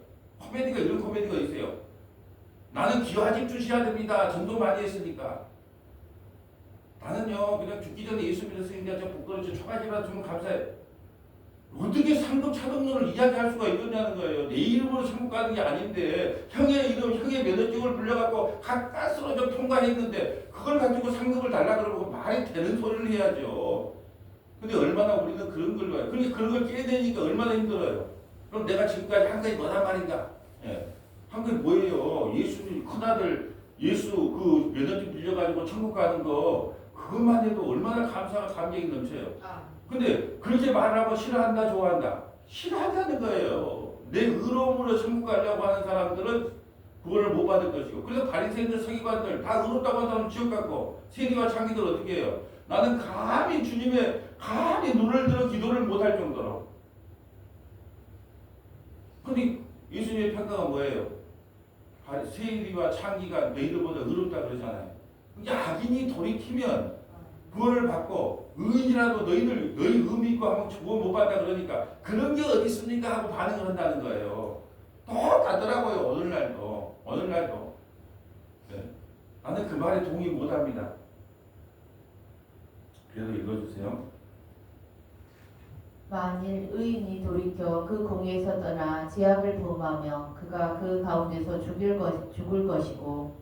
이런 코미디가 있어요. 나는 기와집 주셔야 됩니다. 전도 많이 했으니까. 나는요 그냥 죽기 전에 예수 믿었으니까 저 부끄러워 초가집이라도 주면 감사해. 어떻게 상급 차등론을 이야기할 수가 있느냐는 거예요. 내 이름으로 천국 가는 게 아닌데 형의 이름, 형의 면허증을 불려갖고 가까스로 좀 통과했는데 그걸 가지고 상급을 달라 그러고 말이 되는 소리를 해야죠. 근데 얼마나 우리는 그런 걸 봐요. 그러니까 그런 걸 깨내니까 얼마나 힘들어요. 그럼 내가 지금까지 한 것이 뭐란 말인가? 한 것이 뭐예요? 예수님 큰아들 예수 그 면허증 빌려가지고 천국 가는 거 그것만 해도 얼마나 감격이 넘쳐요. 근데 그렇게 말하고 싫어한다 좋아한다? 싫어한다는 거예요. 내 의로움으로 천국 가려고 하는 사람들은 그거를 못 받을 것이고 그래서 바리새인들 서기관들 다 의롭다고 하는 사람 지옥 갔고 세리와 창기들 어떻게 해요? 나는 감히 눈을 들어 기도를 못할 정도로. 근데 예수님의 평가가 뭐예요? 세리와 창기가 너희들보다 의롭다 그러잖아요. 이게 악인이 돌이키면 구원을 받고 의인이라도 너희 의미 있고 하면 구원 못 받다 그러니까 그런 게 어디 있습니까 하고 반응을 한다는 거예요. 똑같더라고요. 오늘날도. 나는 그 말에 동의 못합니다. 그래도 읽어주세요. 만일 의인이 돌이켜 그 공의에서 떠나 제약을 범하며 그가 그 가운데서 죽을 것이고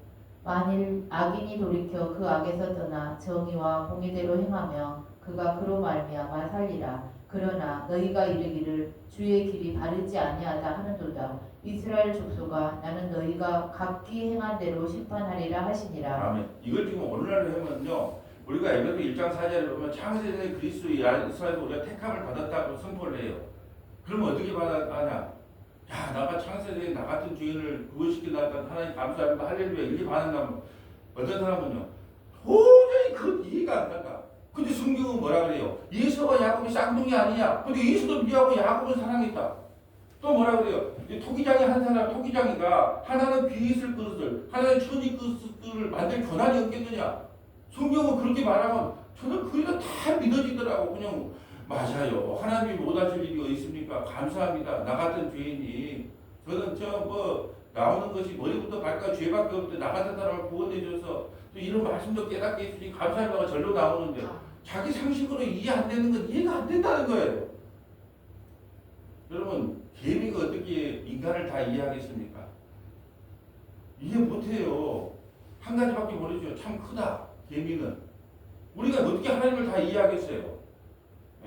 만일 악인이 돌이켜 그 악에서 떠나 정의와 공의대로 행하며 그가 그로 말미암아 살리라. 그러나 너희가 이르기를 주의 길이 바르지 아니하다 하는도다. 이스라엘 족속아 나는 너희가 각기 행한 대로 심판하리라 하시니라. 아멘. 이걸 지금 오늘날로 하면요. 우리가 에베소 1장 4절에 보면 창세전에 그리스도 이스라엘도 우리가 택함을 받았다고 선포를 해요. 그러면 어떻게 받아가냐? 야, 나가 창세전에 나 같은 주인을 구원시켜 놨던 하나님 감사합니다. 할렐루야. 이렇게 반응하면 어떤 사람은요. 도저히 그 이해가 안 간다. 근데 성경은 뭐라 그래요? 예수와 야곱이 쌍둥이 아니냐? 근데 예수도 믿어하고 야곱은 사랑했다. 또 뭐라 그래요? 토기장이 한 사람, 토기장이가 하나는 비 있을 것을, 하나는 천이 것을 만들 권한이 없겠느냐? 성경은 그렇게 말하면 저는 그게 다 믿어지더라고. 그냥 맞아요. 하나님이 못하실 일이 어디 있습니까? 감사합니다. 나 같은 죄인이 저는 나오는 것이 머리부터 발까지 죄밖에 없는데 나 같은 사람을 구원해줘서 또 이런 말씀도 깨닫게 해주니 감사합니다가 절로 나오는데 자기 상식으로 이해 안 되는 건 이해가 안 된다는 거예요. 여러분 개미가 어떻게 인간을 다 이해하겠습니까? 이해 못해요. 한 가지밖에 모르죠. 참 크다. 개미는. 우리가 어떻게 하나님을 다 이해하겠어요?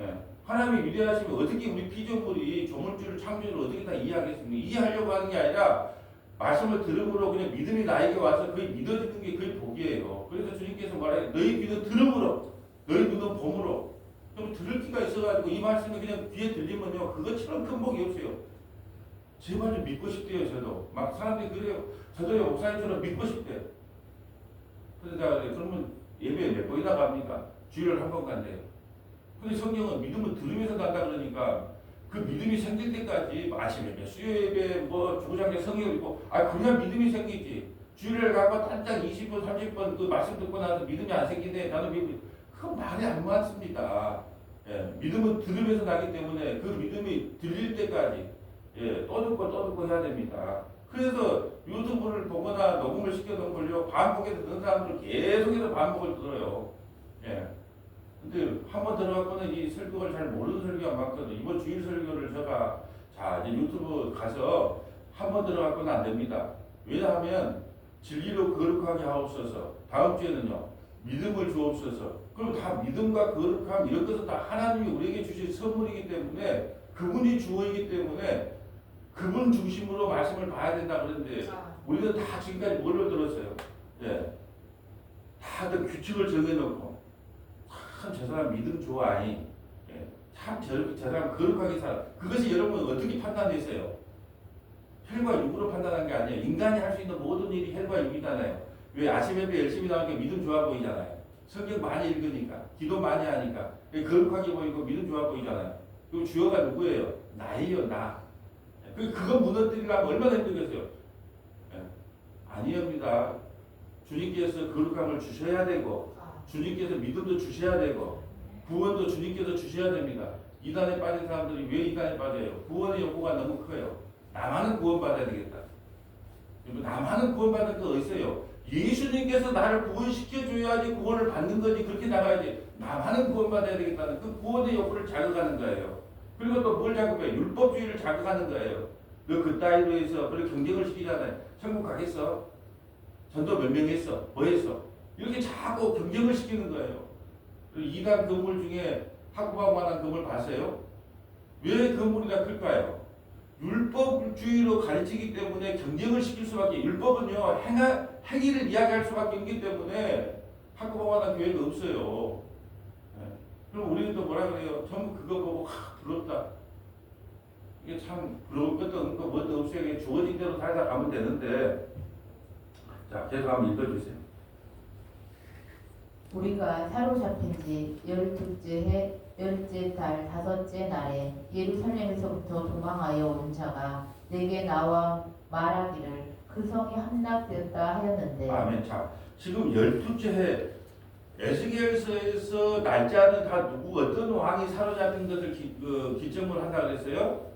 예. 하나님이 위대하시면 어떻게 우리 피조물이 조물주를 창조를 어떻게 다 이해하겠습니까? 이해하려고 하는 게 아니라 말씀을 들음으로 그냥 믿음이 나에게 와서 그게 믿어지는 게 그게 복이에요. 그래서 주님께서 말해요. 너희 귀는 들음으로, 너희 눈은 봄으로. 좀 들을 기가 있어가지고 이 말씀이 그냥 귀에 들리면요. 그것처럼 큰 복이 없어요. 제발 좀 믿고 싶대요. 저도. 막 사람들이 그래요. 저도요. 목사님처럼 믿고 싶대요. 그래서 내가 그래. 그러면 예배에 몇 번이나 갑니까? 주일을 한 번 간대요. 근데 성경은 믿음은 들으면서 간다 그러니까 그 믿음이 생길 때까지 아침 예배, 수요 예배, 주구장창 성경 읽고 그냥 믿음이 생기지. 주일을 가고 단짝 20번, 30번 그 말씀 듣고 나서 믿음이 안 생기네. 나는 믿음. 그건 말이 안 맞습니다. 예, 믿음은 들으면서 나기 때문에 그 믿음이 들릴 때까지 또 듣고 해야 됩니다. 그래서 유튜브를 보거나 녹음을 시켜놓은 걸요. 반복해서 듣는 사람들은 계속해서 반복을 들어요. 예. 근데 한번 들어갔거나 이 설교를 잘 모르는 설교가 많거든. 이번 주일 설교를 제가 이제 유튜브 가서 한번 들어갔거나 안 됩니다. 왜냐하면 진리로 거룩하게 하옵소서. 다음 주에는요. 믿음을 주옵소서. 그럼 다 믿음과 거룩함 이런 것은 다 하나님이 우리에게 주신 선물이기 때문에 그분이 주어이기 때문에 그분 중심으로 말씀을 봐야 된다 그러는데 우리는 다 지금까지 뭘로 들었어요? 예. 다들 규칙을 정해놓고 참 저 사람 믿음 좋아하니 참 저 사람 거룩하게 살아. 그것이 여러분 어떻게 판단했어요? 혈과 육으로 판단한 게 아니에요. 인간이 할 수 있는 모든 일이 혈과 육이잖아요. 왜 아침 예배 열심히 나오니까 믿음 좋아 보이잖아요. 성경 많이 읽으니까 기도 많이 하니까 거룩하게 보이고 믿음 좋아 보이잖아요. 그럼 주어가 누구예요? 나예요. 나. 그거 무너뜨리려면 얼마나 힘들겠어요? 아니옵니다. 주님께서 거룩함을 주셔야 되고 주님께서 믿음도 주셔야 되고 구원도 주님께서 주셔야 됩니다. 이단에 빠진 사람들이 왜 이단에 빠져요? 구원의 욕구가 너무 커요. 나만은 구원받아야 되겠다. 나만은 구원받을 거 있어요. 예수님께서 나를 구원시켜줘야지 구원을 받는 거지. 그렇게 나가야지. 나만은 구원받아야 되겠다는 그 구원의 욕구를 자극하는 거예요. 그리고 또 뭘 자극해요? 율법주의를 자극하는 거예요. 너 그따위로 해서 그렇게 경쟁을 시키잖아요. 천국 가겠어? 전도 몇 명 했어? 뭐 했어? 이렇게 자꾸 경쟁을 시키는 거예요. 이단 건물 중에 학구하고 만한 건물 봤어요? 왜 건물이나 클까요? 율법주의로 가르치기 때문에 경쟁을 시킬 수밖에. 율법은요 행위를 이야기할 수밖에 없기 때문에 학구하고 만한 교회가 없어요. 그럼 우리는 또 뭐라 그래요? 전부 그거 보고 부럽다. 이게 참 부러울 것도 없고 뭐도 없어요. 주어진 대로 살다 가면 되는데. 자, 계속 한번 읽어주세요. 우리가 사로잡힌 지 12째 해 10째 달 5째 날에 예루살렘에서부터 도망하여 온 자가 내게 나와 말하기를 그 성이 함락되었다 하였는데. 아멘. 자, 지금 12째 해 에스겔서에서 날짜는 다 누구 어떤 왕이 사로잡힌 것을 기점으로 한다 그랬어요?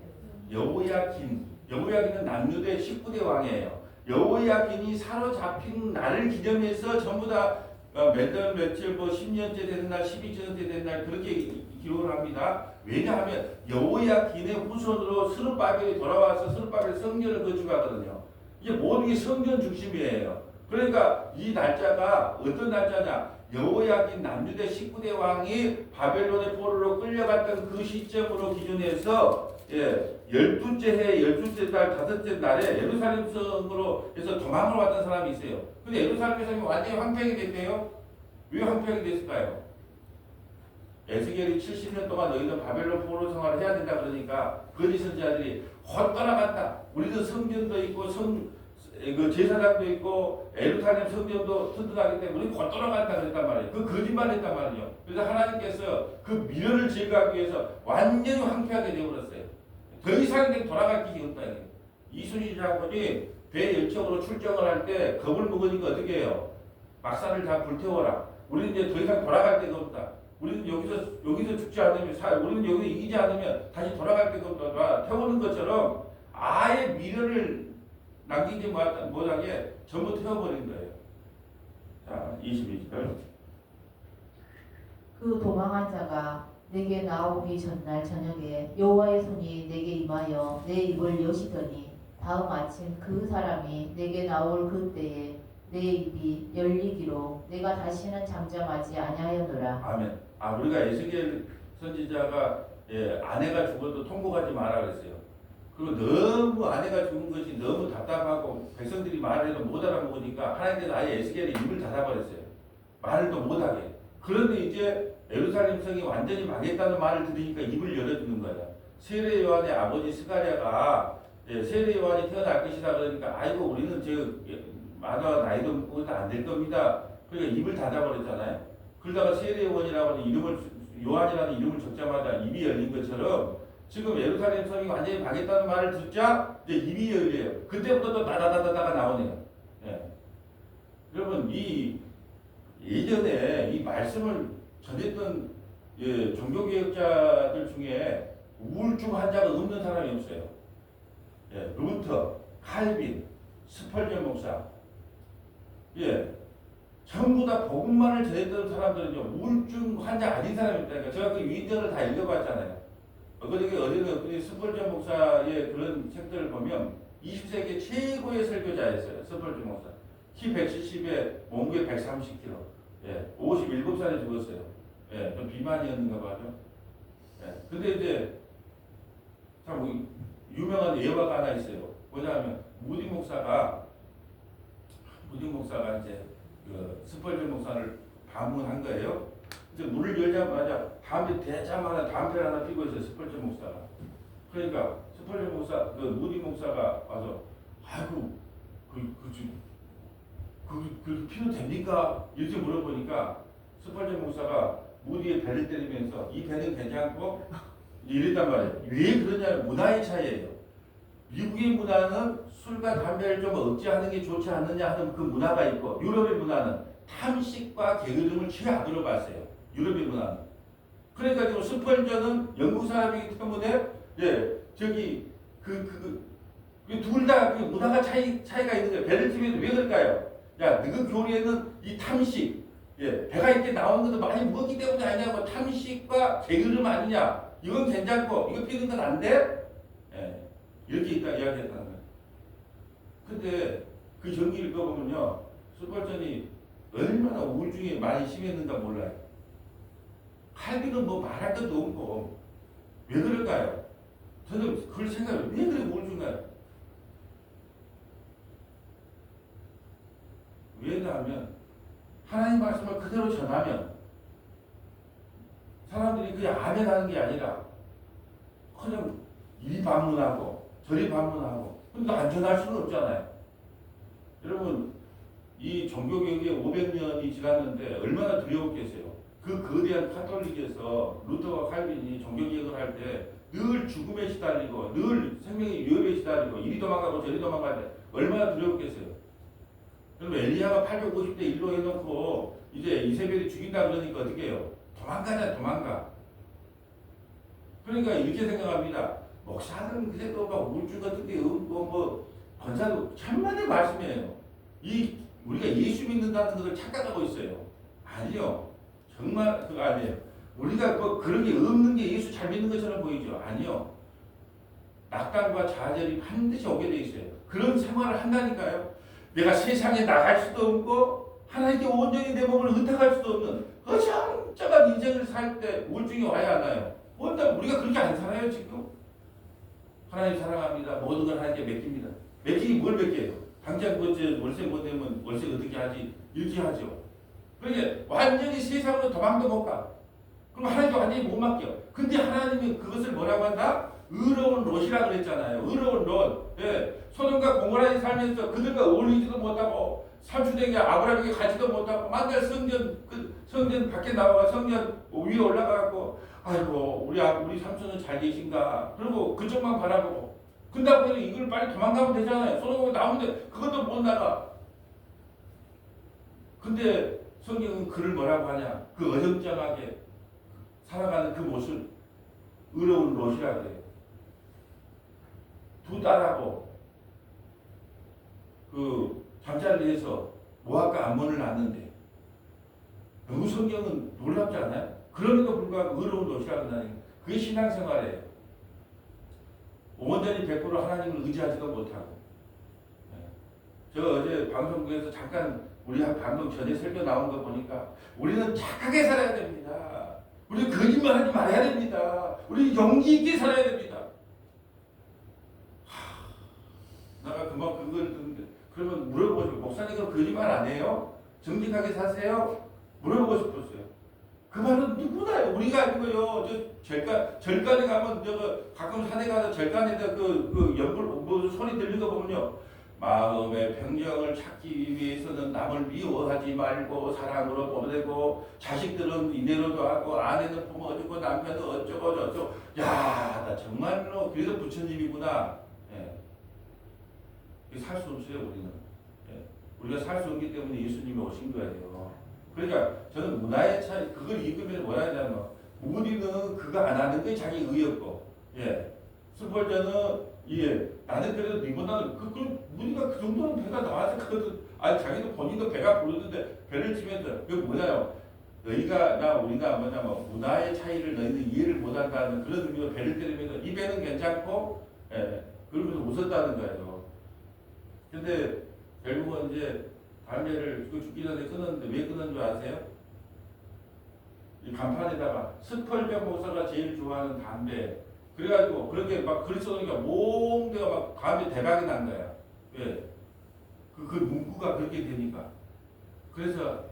여호야긴. 여호야긴은 남유대 19대 왕이에요. 여호야긴이 사로잡힌 날을 기념해서 전부 다 몇 달 며칠 10년째 되는 날, 12년째 되는 날 그렇게 기록을 합니다. 왜냐하면 여호야긴의 후손으로 스룹바벨이 돌아와서 스룹바벨 성전을 건축하거든요. 이게 모든 게 성전 중심이에요. 그러니까 이 날짜가 어떤 날짜냐? 여호야긴 남유대 19대 왕이 바벨론의 포로로 끌려갔던 그 시점으로 기준해서 12째 해 12째 달 5째 날에 예루살렘 성으로 해서 도망을 왔던 사람이 있어요. 근데 예루살렘 성이 완전히 황폐하게 됐대요. 왜 황폐하게 됐을까요? 에스겔이 70년 동안 너희는 바벨론 포로 생활을 해야 된다 그러니까 거짓 선지자들이 헛떠나간다. 우리도 성전도 있고 그 제사장도 있고 예루살렘 성전도 튼튼하기 때문에 우리 헛떠나간다 그랬단 말이에요. 그 거짓말했단 말이에요. 그래서 하나님께서 그 미련을 제거하기 위해서 완전히 황폐하게 되어버렸어요. 더 이상 돌아갈 길이 없다. 이순신 장군이 배 열척으로 출정을 할 때 겁을 먹으니까 어떻게 해요? 막사를 다 불태워라. 우리는 이제 더 이상 돌아갈 데가 없다. 우리는 여기서 죽지 않으면 우리는 여기서 이기지 않으면 다시 돌아갈 데가 없다. 태우는 것처럼 아예 미련을 남기지 못하게 전부 태워버린 거예요. 자, 22절. 그 도망한 자가 내게 나오기 전날 저녁에 여호와의 손이 내게 임하여 내 입을 여시더니 다음 아침 그 사람이 내게 나올 그때에 내 입이 열리기로 내가 다시는 잠잠하지 아니하였노라. 아멘. 우리가 에스겔 선지자가 아내가 죽어도 통곡하지 마라 그랬어요. 그리고 너무 아내가 죽은 것이 너무 답답하고 백성들이 말을 해도 못 알아먹으니까 하나님께서 아예 에스겔의 입을 닫아버렸어요. 말을 또 못하게. 그런데 이제 예루살렘 성이 완전히 망했다는 말을 들으니까 입을 열어주는 거예요. 세례 요한의 아버지 스가랴가 세례 요한이 태어날 것이다 그러니까 아이고 우리는 마다 나이도 먹고 안 될 겁니다. 그러니까 입을 닫아버렸잖아요. 그러다가 세례 요한이라고 하는 요한이라는 이름을 적자마자 입이 열린 것처럼 지금 예루살렘 성이 완전히 망했다는 말을 듣자 이제 입이 열려요. 그때부터 또 다다다다다가 나오네요. 여러분 예전에 이 말씀을 전했던 종교개혁자들 중에 우울증 환자가 없는 사람이 없어요. 루터, 칼빈, 스펄전 목사, 전부 다 복음만을 전했던 사람들은요 우울증 환자 아닌 사람이 없다니까. 제가 그 위인전을 다 읽어봤잖아요. 어디는 스펄전 목사의 그런 책들을 보면 20세기 최고의 설교자였어요. 스펄전 목사. 키 170에 몸무게 130kg. 57살에 죽었어요. 좀 비만이었는가 봐요. 근데 이제 참 유명한 예화가 하나 있어요. 뭐냐면 무디 목사가 이제 그 스펄전 목사를 방문한 거예요. 근데 문을 열자마자 담배 대자마자 담배를 하나 피고 있어요. 스펄전 목사가. 그러니까 스펄전 목사, 그 무디 목사가 와서 아이고 그 피도 됩니까? 이렇게 물어보니까 스펄전 목사가 무디의 배를 때리면서 이 배는 괜찮고 이랬단 말이에요. 왜 그러냐면 문화의 차이예요. 미국의 문화는 술과 담배를 좀 억제하는 게 좋지 않느냐 하는 그 문화가 있고 유럽의 문화는 탐식과 게으름을 최악으로 봤어요. 유럽의 문화는. 그러니까 지금 스펄전은 영국 사람이기 때문에 둘 다 그 문화가 차이가 있는 거예요. 배를 튀면 왜 그럴까요? 야, 너그 교리에는 이 탐식, 배가 이렇게 나오는 것도 많이 먹기 때문에 아니냐고. 탐식과 게으름 아니냐? 이건 괜찮고 이거 피는 건 안 돼? 이렇게 이야기했다는 거예요. 근데 그 전기를 읽어보면요, 스펄전이 얼마나 우울증이 많이 심했는가 몰라요. 칼빈은 뭐 말할 것도 없고 왜 그럴까요? 저는 그걸 생각해요. 왜 그래 우울증가요? 왜냐하면 하나님 말씀을 그대로 전하면 사람들이 그냥 아멘 하는 게 아니라 그냥 이리 반문하고 저리 반문하고 그러니까 안 전할 수는 없잖아요. 여러분 이 종교개혁이 500년이 지났는데 얼마나 두려웠겠어요. 그 거대한 카톨릭에서 루터와 칼빈이 종교개혁을 할 때 늘 죽음에 시달리고 늘 생명의 위협에 시달리고 이리 도망가고 저리 도망갈 때 얼마나 두려웠겠어요. 그러면 엘리야가 850대 1로 해놓고 이제 이세벨이 죽인다 그러니까 어떻게 해요? 도망가. 그러니까 이렇게 생각합니다. 목사는 그래도 막 우울증 같은 게 없고 권사도 천만의 말씀이에요. 우리가 예수 믿는다는 것을 착각하고 있어요. 아니요. 정말 그거 아니에요. 우리가 그런 게 없는 게 예수 잘 믿는 것처럼 보이죠. 아니요. 낙담과 좌절이 반드시 오게 돼 있어요. 그런 생활을 한다니까요. 내가 세상에 나갈 수도 없고 하나님께 온전히 내 몸을 의탁할 수도 없는 어정쩡한 인생을 살 때 우울증이 와야 하나요? 뭔가 우리가 그렇게 안 살아요 지금? 하나님 사랑합니다. 모든 걸 하나님께 맡깁니다. 맡기기 뭘 맡겨요? 당장 월세 못 내면 월세 어떻게 하지? 이렇게 하죠. 그러니까 완전히 세상으로 도망도 못 가. 그럼 하나님께 완전히 못 맡겨. 근데 하나님이 그것을 뭐라고 한다? 의로운 롯이라고 그랬잖아요. 의로운 롯. 예. 소돔과 고모라에 살면서 그들과 어울리지도 못하고 삼촌에게 아브라함에게 가지도 못하고 만날 성전 밖에 나와 성전 위에 올라가고 아이고 우리 삼촌은 잘 계신가. 그리고 그쪽만 바라보고. 근다고 해서 이걸 빨리 도망가면 되잖아요. 소돔에 나오는데 그것도 못 나가. 근데 성경은 그를 뭐라고 하냐? 그 어정쩡하게 살아가는 그 모습 의로운 롯이라고 해요. 두 딸하고 그 잠자리를 해서 모압과 암몬을 낳는데 너무 성경은 놀랍지 않아요? 그럼에도 불구하고 의로운 롯이라고 한다는 그게 신앙생활이에요. 온전히 100% 하나님을 의지하지도 못하고. 저 어제 방송국에서 잠깐 우리 방송 전에 설교 나온 거 보니까 우리는 착하게 살아야 됩니다. 우리 거짓말하지 말아야 됩니다. 우리 용기 있게 살아야 됩니다. 내가 금방 그걸 듣는데 그러면 물어보고 싶어요. 목사님은 거짓말 안 해요? 정직하게 사세요? 물어보고 싶었어요. 그 말은 누구나요? 우리가 아니고요. 절간에 가면 가끔 산에 가서 절간에다 그 연불 소리 들리는 거 보면요. 마음의 평정을 찾기 위해서는 남을 미워하지 말고 사랑으로 보내고 자식들은 이대로도 하고 아내는 품어주고 남편은 어쩌고 저쩌고. 야, 나 정말로 그래서 부처님이구나. 예. 살 수 없어요 우리는. 예. 우리가 살 수 없기 때문에 예수님이 오신 거예요. 그러니까 저는 문화의 차이 그걸 읽으면 뭐라 하냐면 우리는 그거 안 하는 게 자기 의였고, 예. 스펄전은 예. 나는 그래도 니보다는 우리가 그 정도는 배가 나와서 그것도 아니 자기도 본인도 배가 부르는데 배를 치면서 그 뭐냐요? 너희가 우리가 뭐냐면 문화의 차이를 너희는 이해를 못한다는 그런 의미로 배를 때리면서 이 배는 괜찮고, 예. 그러면서 웃었다는 거예요. 근데 결국은 이제 담배를 죽기 전에 끊었는데 왜 끊은 줄 아세요? 이 간판에다가 스펄전 목사가 제일 좋아하는 담배. 그래가지고 그렇게 막 글이 써놓으니까 몽대가 막 담배 대박이 난 거야. 왜? 그 문구가 그렇게 되니까. 그래서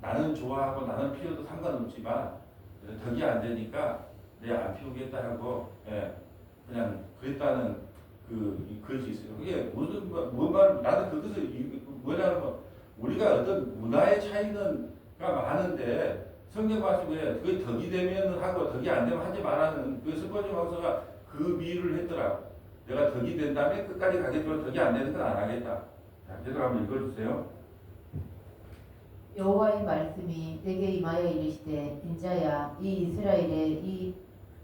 나는 좋아하고 나는 피워도 상관없지만 덕이 안 되니까 내 안 피우겠다 하고, 예. 그냥 그랬다는 그것이 있어요. 그게 무슨 말 나는 그것을 뭐냐면 우리가 어떤 문화의 차이는 많은데 성경 말씀에 그게 덕이 되면 하고 덕이 안 되면 하지 말라는 그 스포츠 박사가 그 비유를 했더라고. 내가 덕이 된다면 끝까지 가겠지만 덕이 안 되는 건 안 하겠다. 자, 계속 한번 읽어주세요. 여호와의 말씀이 내게 임하여 이르시되 인자야 이 이스라엘의 이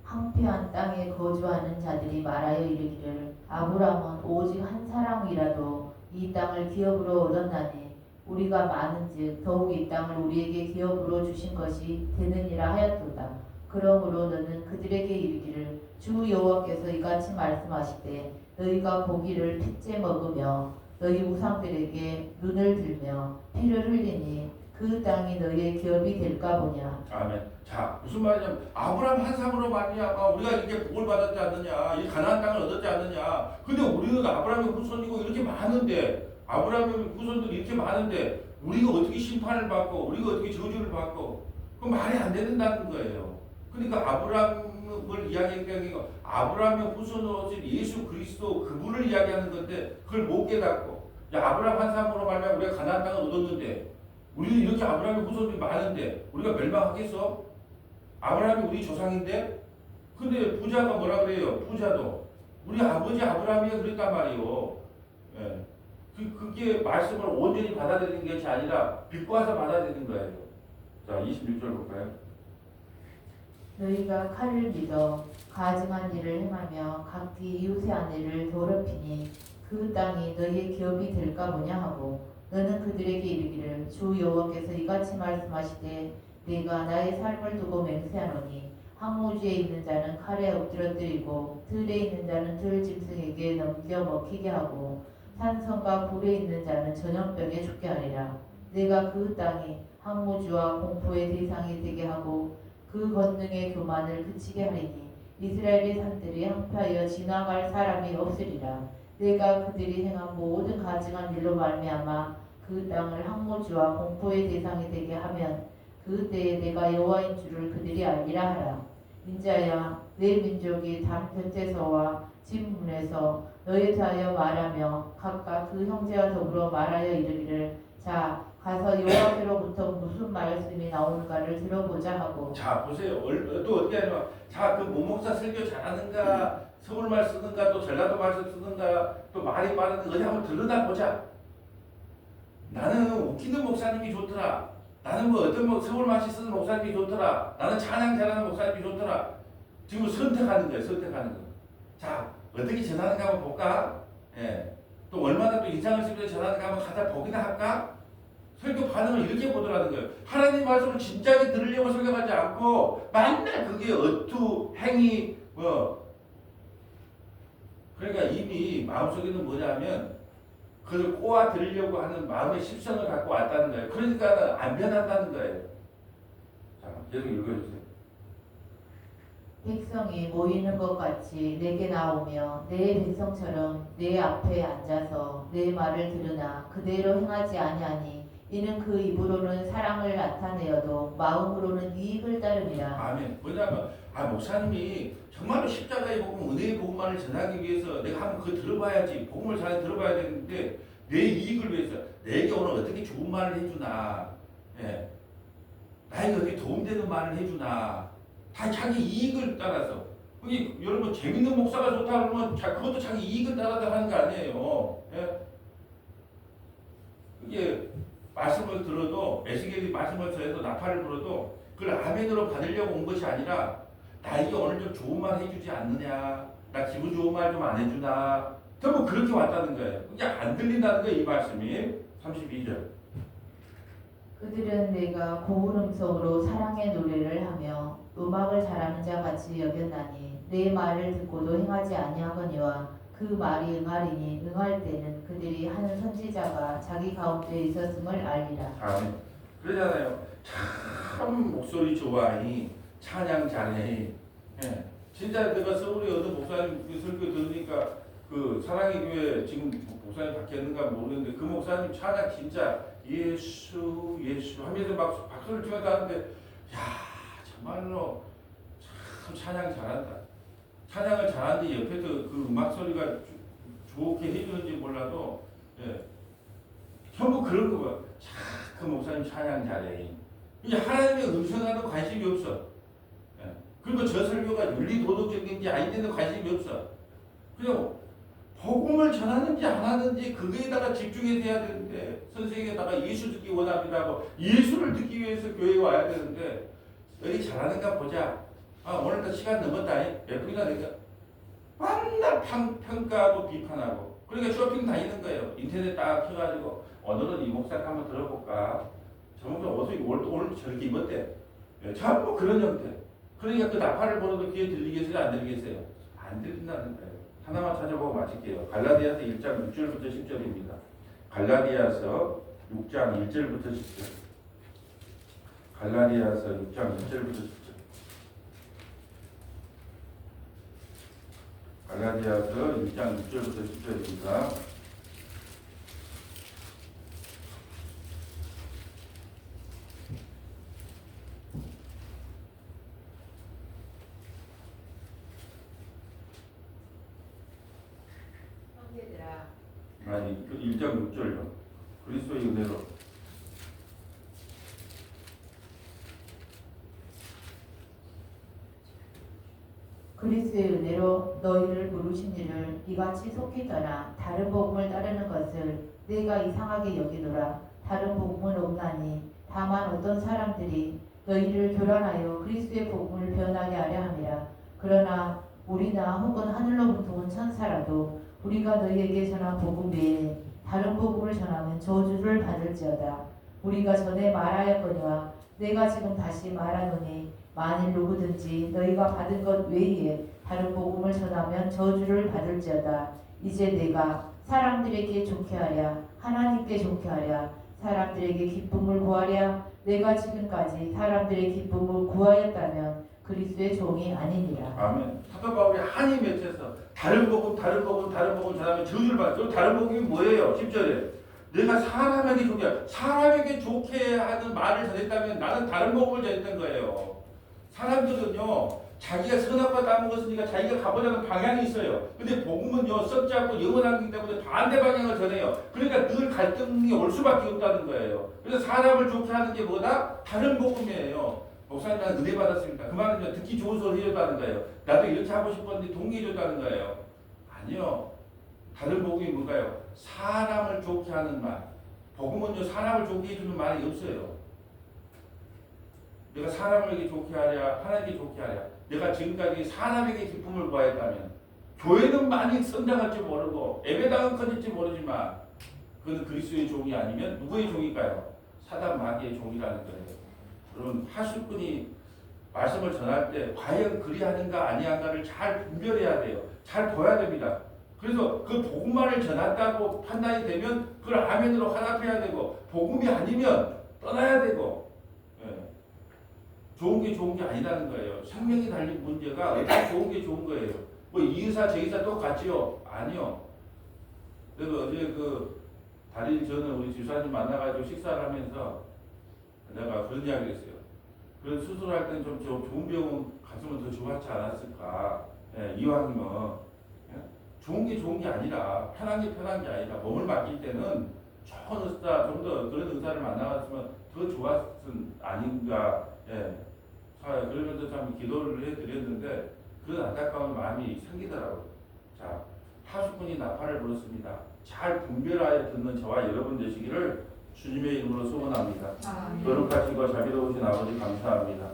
황폐한 땅에 거주하는 자들이 말하여 이르기를 아브라함은 오직 한 사람이라도 이 땅을 기업으로 얻었나니 우리가 많은즉 더욱 이 땅을 우리에게 기업으로 주신 것이 되느니라 하였도다. 그러므로 너는 그들에게 이르기를 주 여호와께서 이같이 말씀하시되 너희가 고기를 핏째 먹으며 너희 우상들에게 눈을 들며 피를 흘리니 그 땅이 너희의 기업이 될까 보냐. 아멘. 자, 무슨 말이냐면 아브라함 한 사람으로 말미암아 우리가 이렇게 복을 받았지 않느냐, 이 가나안 땅을 얻었지 않느냐. 근데 우리는 아브라함의 후손이고 이렇게 많은데, 아브라함의 후손들이 이렇게 많은데 우리가 어떻게 심판을 받고 우리가 어떻게 저주를 받고 그 말이 안 된다는 거예요. 그러니까 아브라함을 이야기하는 게 아니고 아브라함의 후손으로서 예수 그리스도 그분을 이야기하는 건데 그걸 못 깨닫고, 야, 아브라함 한 사람으로 말미암아 우리가 가나안 땅을 얻었는데 우리는 이렇게 아브라함의 후손들이 많은데 우리가 멸망하겠어? 아브라함이 우리 조상인데? 근데 부자가 뭐라 그래요? 부자도 우리 아버지 아브라함이 그랬단 말이에요. 예. 그게 말씀을 온전히 받아들이는 것이 아니라 비꼬아서 받아들이는 거예요. 자, 26절 볼까요? 너희가 칼을 믿어 가증한 일을 행하며 각기 이웃의 아내를 더럽히니 그 땅이 너희의 기업이 될까 보냐 하고 너는 그들에게 이르기를 주 여호와께서 이같이 말씀하시되 내가 나의 삶을 두고 맹세하노니 항우주에 있는 자는 칼에 엎드러뜨리고 들에 있는 자는 들 짐승에게 넘겨 먹히게 하고 산성과 불에 있는 자는 전염병에 죽게 하리라. 내가 그 땅이 항모주와 공포의 대상이 되게 하고 그 권능의 교만을 그치게 하리니 이스라엘의 산들이 항폐하여 지나갈 사람이 없으리라. 내가 그들이 행한 모든 가증한 일로 말미암아 그 땅을 항모주와 공포의 대상이 되게 하면 그 때에 내가 여호와인 줄을 그들이 알리라 하라. 인자야 내 민족이 담 곁에서와 진문에서 너에 대하여 말하며 각각 그 형제와 더불어 말하여 이르기를 자 가서 여호와께로부터 무슨 말씀이 나오는가를 들어보자 하고. 자 보세요. 또 어떻게 하냐. 자그 모목사 설교 잘하는가, 서울말 쓰는가, 또 전라도 말씀 쓰는가, 또 말이 빠른가 어디 한번 들여다 보자. 나는 웃기는 목사님이 좋더라. 나는 뭐 어떤 서울말씨 쓰는 목사님이 좋더라. 나는 찬양 잘하는 목사님이 좋더라. 지금 선택하는 거예요. 선택하는 거. 자 어떻게 전하는가 한번 볼까? 예. 또 얼마나 또 인상을 쓰면서 전하는가 한번 가다 보기나 할까? 설교 반응을 이렇게 보더라는 거예요. 하나님 말씀을 진작에 들으려고 설교하지 않고 맨날 그게 어투, 행위 뭐 그러니까 이미 마음속에는 뭐냐면 그걸 꼬아 들으려고 하는 마음의 십성을 갖고 왔다는 거예요. 그러니까 안 변한다는 거예요. 자 계속 읽어주세요. 백성이 모이는 것 같이 내게 나오며 내 백성처럼 내 앞에 앉아서 내 말을 들으나 그대로 행하지 아니하니 이는 그 입으로는 사랑을 나타내어도 마음으로는 이익을 따름이라. 아멘. 뭐냐면 목사님이 정말로 십자가의 복음, 은혜의 복음만을 전하기 위해서 내가 한번 그거 들어봐야지. 복음을 잘 들어봐야 되는데 내 이익을 위해서 내게 오늘 어떻게 좋은 말을 해주나, 예. 나에게 어떻게 도움되는 말을 해주나, 다 자기 이익을 따라서. 그게 여러분 재밌는 목사가 좋다 그러면 그것도 자기 이익을 따라서 하는 거 아니에요. 예. 그게 말씀을 들어도 에스겔이 말씀을 전해도 나팔을 불어도 그걸 아멘으로 받으려고 온 것이 아니라 나에게 오늘 좀 좋은 말 해주지 않느냐, 나 기분 좋은 말 좀 안 해주나, 전부 그렇게 왔다는 거예요. 그게 안 들린다는 거예요. 이 말씀이 32절. 그들은 내가 고운 음성으로 사랑의 노래를 하며 음악을 잘하는 자 같이 여겼나니 내 말을 듣고도 행하지 아니하거니와 그 말이 응하리니 응할 때는 그들이 하는 선지자가 자기 가운데 있었음을 알리라. 아멘. 그러잖아요. 참 목소리 좋아하니 찬양 잘해. 예. 진짜 내가 서울에 어느 목사님 그 설교 들으니까 그 사랑의 교회 지금 목사님 바뀌었는가 모르겠는데 그 목사님 찬양 진짜 예수 예수 하면서 막 박수를 치면서 하는데 야 정말로 참 찬양 잘한다. 찬양을 잘하는데 옆에서 그 음악 소리가 좋게 해주는지 몰라도 예. 전부 그런 거 봐. 그 목사님 찬양 잘해. 이게 하나님의 음성에도 관심이 없어. 예. 그리고 저 설교가 윤리 도덕적인지 아닌데도 관심이 없어. 그냥 복음을 전하는지 안 하는지 그거에다가 집중해서 해야 되는데 선생에다가 예수 듣기 원합니다고 예수를 듣기 위해서 교회에 와야 되는데 여기 잘하는가 보자. 오늘도 시간 넘었다. 몇 분이나 되니까 맨날 평가하고 비판하고 그러니까 쇼핑 다니는 거예요. 인터넷 딱 켜가지고 오늘은 이 목사 한번 들어볼까. 저 목사 어서 오늘 저렇게 입었대. 전부 그런 형태. 그러니까 그 나팔을 보는데 귀에 들리겠어요? 안 들리겠어요? 안 들린다는 거예요. 하나만 찾아보고 마칠게요. 갈라디아서 1장 6절부터 10절입니다. 갈라디아서 6장 1절부터 10절. 갈라디아서 6장 1절부터 10절. 갈라디아서 1장 6절부터 10절입니다. 아니, 1장 6절요. 그리스도의 은혜로. 그리스도의 은혜로 너희를 부르신 이를 이같이 속히 떠나 다른 복음을 따르는 것을 내가 이상하게 여기노라. 다른 복음은 없나니 다만 어떤 사람들이 너희를 교란하여 그리스도의 복음을 변하게 하려 함이라. 그러나 우리나 혹은 하늘로부터 온 천사라도 우리가 너희에게 전한 복음 외에 다른 복음을 전하면 저주를 받을지어다. 우리가 전에 말하였거니와 내가 지금 다시 말하노니 만일 누구든지 너희가 받은 것 외에 다른 복음을 전하면 저주를 받을지어다. 이제 내가 사람들에게 좋게 하랴 하나님께 좋게 하랴 사람들에게 기쁨을 구하랴. 내가 지금까지 사람들의 기쁨을 구하였다면 그리스도의 종이 아니니라. 아멘. 사도 바울이 한이 맺혀서 다른 복음 전하면 저주를 받죠. 다른 복음이 뭐예요? 10절에 내가 사람에게 좋게 하는 말을 전했다면 나는 다른 복음을 전했던 거예요. 사람들은요 자기가 선악과 따먹었으니까 자기가 가보자는 방향이 있어요. 근데 복음은요 썩지 않고 영원한 거기 때문에 반대 방향을 전해요. 그러니까 늘 갈등이 올 수밖에 없다는 거예요. 그래서 사람을 좋게 하는 게 뭐다? 다른 복음이에요. 목사님 나는 은혜 받았습니다. 그 말은요 듣기 좋은 소리 해줬다는 거예요. 나도 이렇게 하고 싶었는데 동의해줬다는 거예요. 아니요. 다른 복음이 뭔가요? 사람을 좋게 하는 말. 복음은요 사람을 좋게 해주는 말이 없어요. 내가 사람에게 좋게 하랴 하나님께 좋게 하랴. 내가 지금까지 사람에게 기쁨을 구하였다면 교회는 많이 성장할지 모르고 예배당은 커질지 모르지만 그는 그리스도의 종이 아니면 누구의 종일까요? 사단 마귀의 종이라는 거예요. 여러분 하수꾼이 말씀을 전할 때 과연 그리하는가 아니한가를 잘 분별해야 돼요. 잘 봐야 됩니다. 그래서 그 복음만을 전한다고 판단이 되면 그걸 아멘으로 화답해야 되고 복음이 아니면 떠나야 되고 좋은 게 아니라는 거예요. 생명이 달린 문제가 어떻게 좋은 게 좋은 거예요. 뭐 이 의사 저 의사 똑같지요? 아니요. 그래서 어제 그 달인 저는 우리 주사님 만나가지고 식사를 하면서 내가 그런 이야기를 했어요. 그런 수술할 때는 좀 좋은 병원 갔으면 더 좋았지 않았을까. 이왕이면 좋은 게 아니라 편한 게 아니라 몸을 맡길 때는 좋은 의사 좀 더 그런 의사를 만나갔으면 더 좋았은 아닌가. 그러면서 참 기도를 해드렸는데 그런 안타까운 마음이 생기더라고요. 자, 하수꾼이 나팔을 불었습니다. 잘 분별하여 듣는 저와 여러분 되시기를 주님의 이름으로 소원합니다. 거룩하시고 자비로우신 아버지 감사합니다.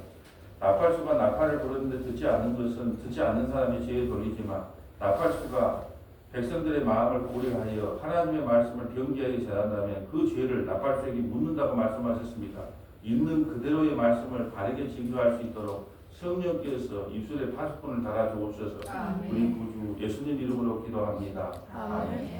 나팔수가 나팔을 불었는데 듣지 않는 사람이 죄에 돌리지만 나팔수가 백성들의 마음을 고려하여 하나님의 말씀을 경계하게 전한다면 그 죄를 나팔수에게 묻는다고 말씀하셨습니다. 있는 그대로의 말씀을 바르게 증거할 수 있도록 성령께서 입술에 파수꾼을 달아 주옵소서. 우리 구주 예수님 이름으로 기도합니다. 아멘.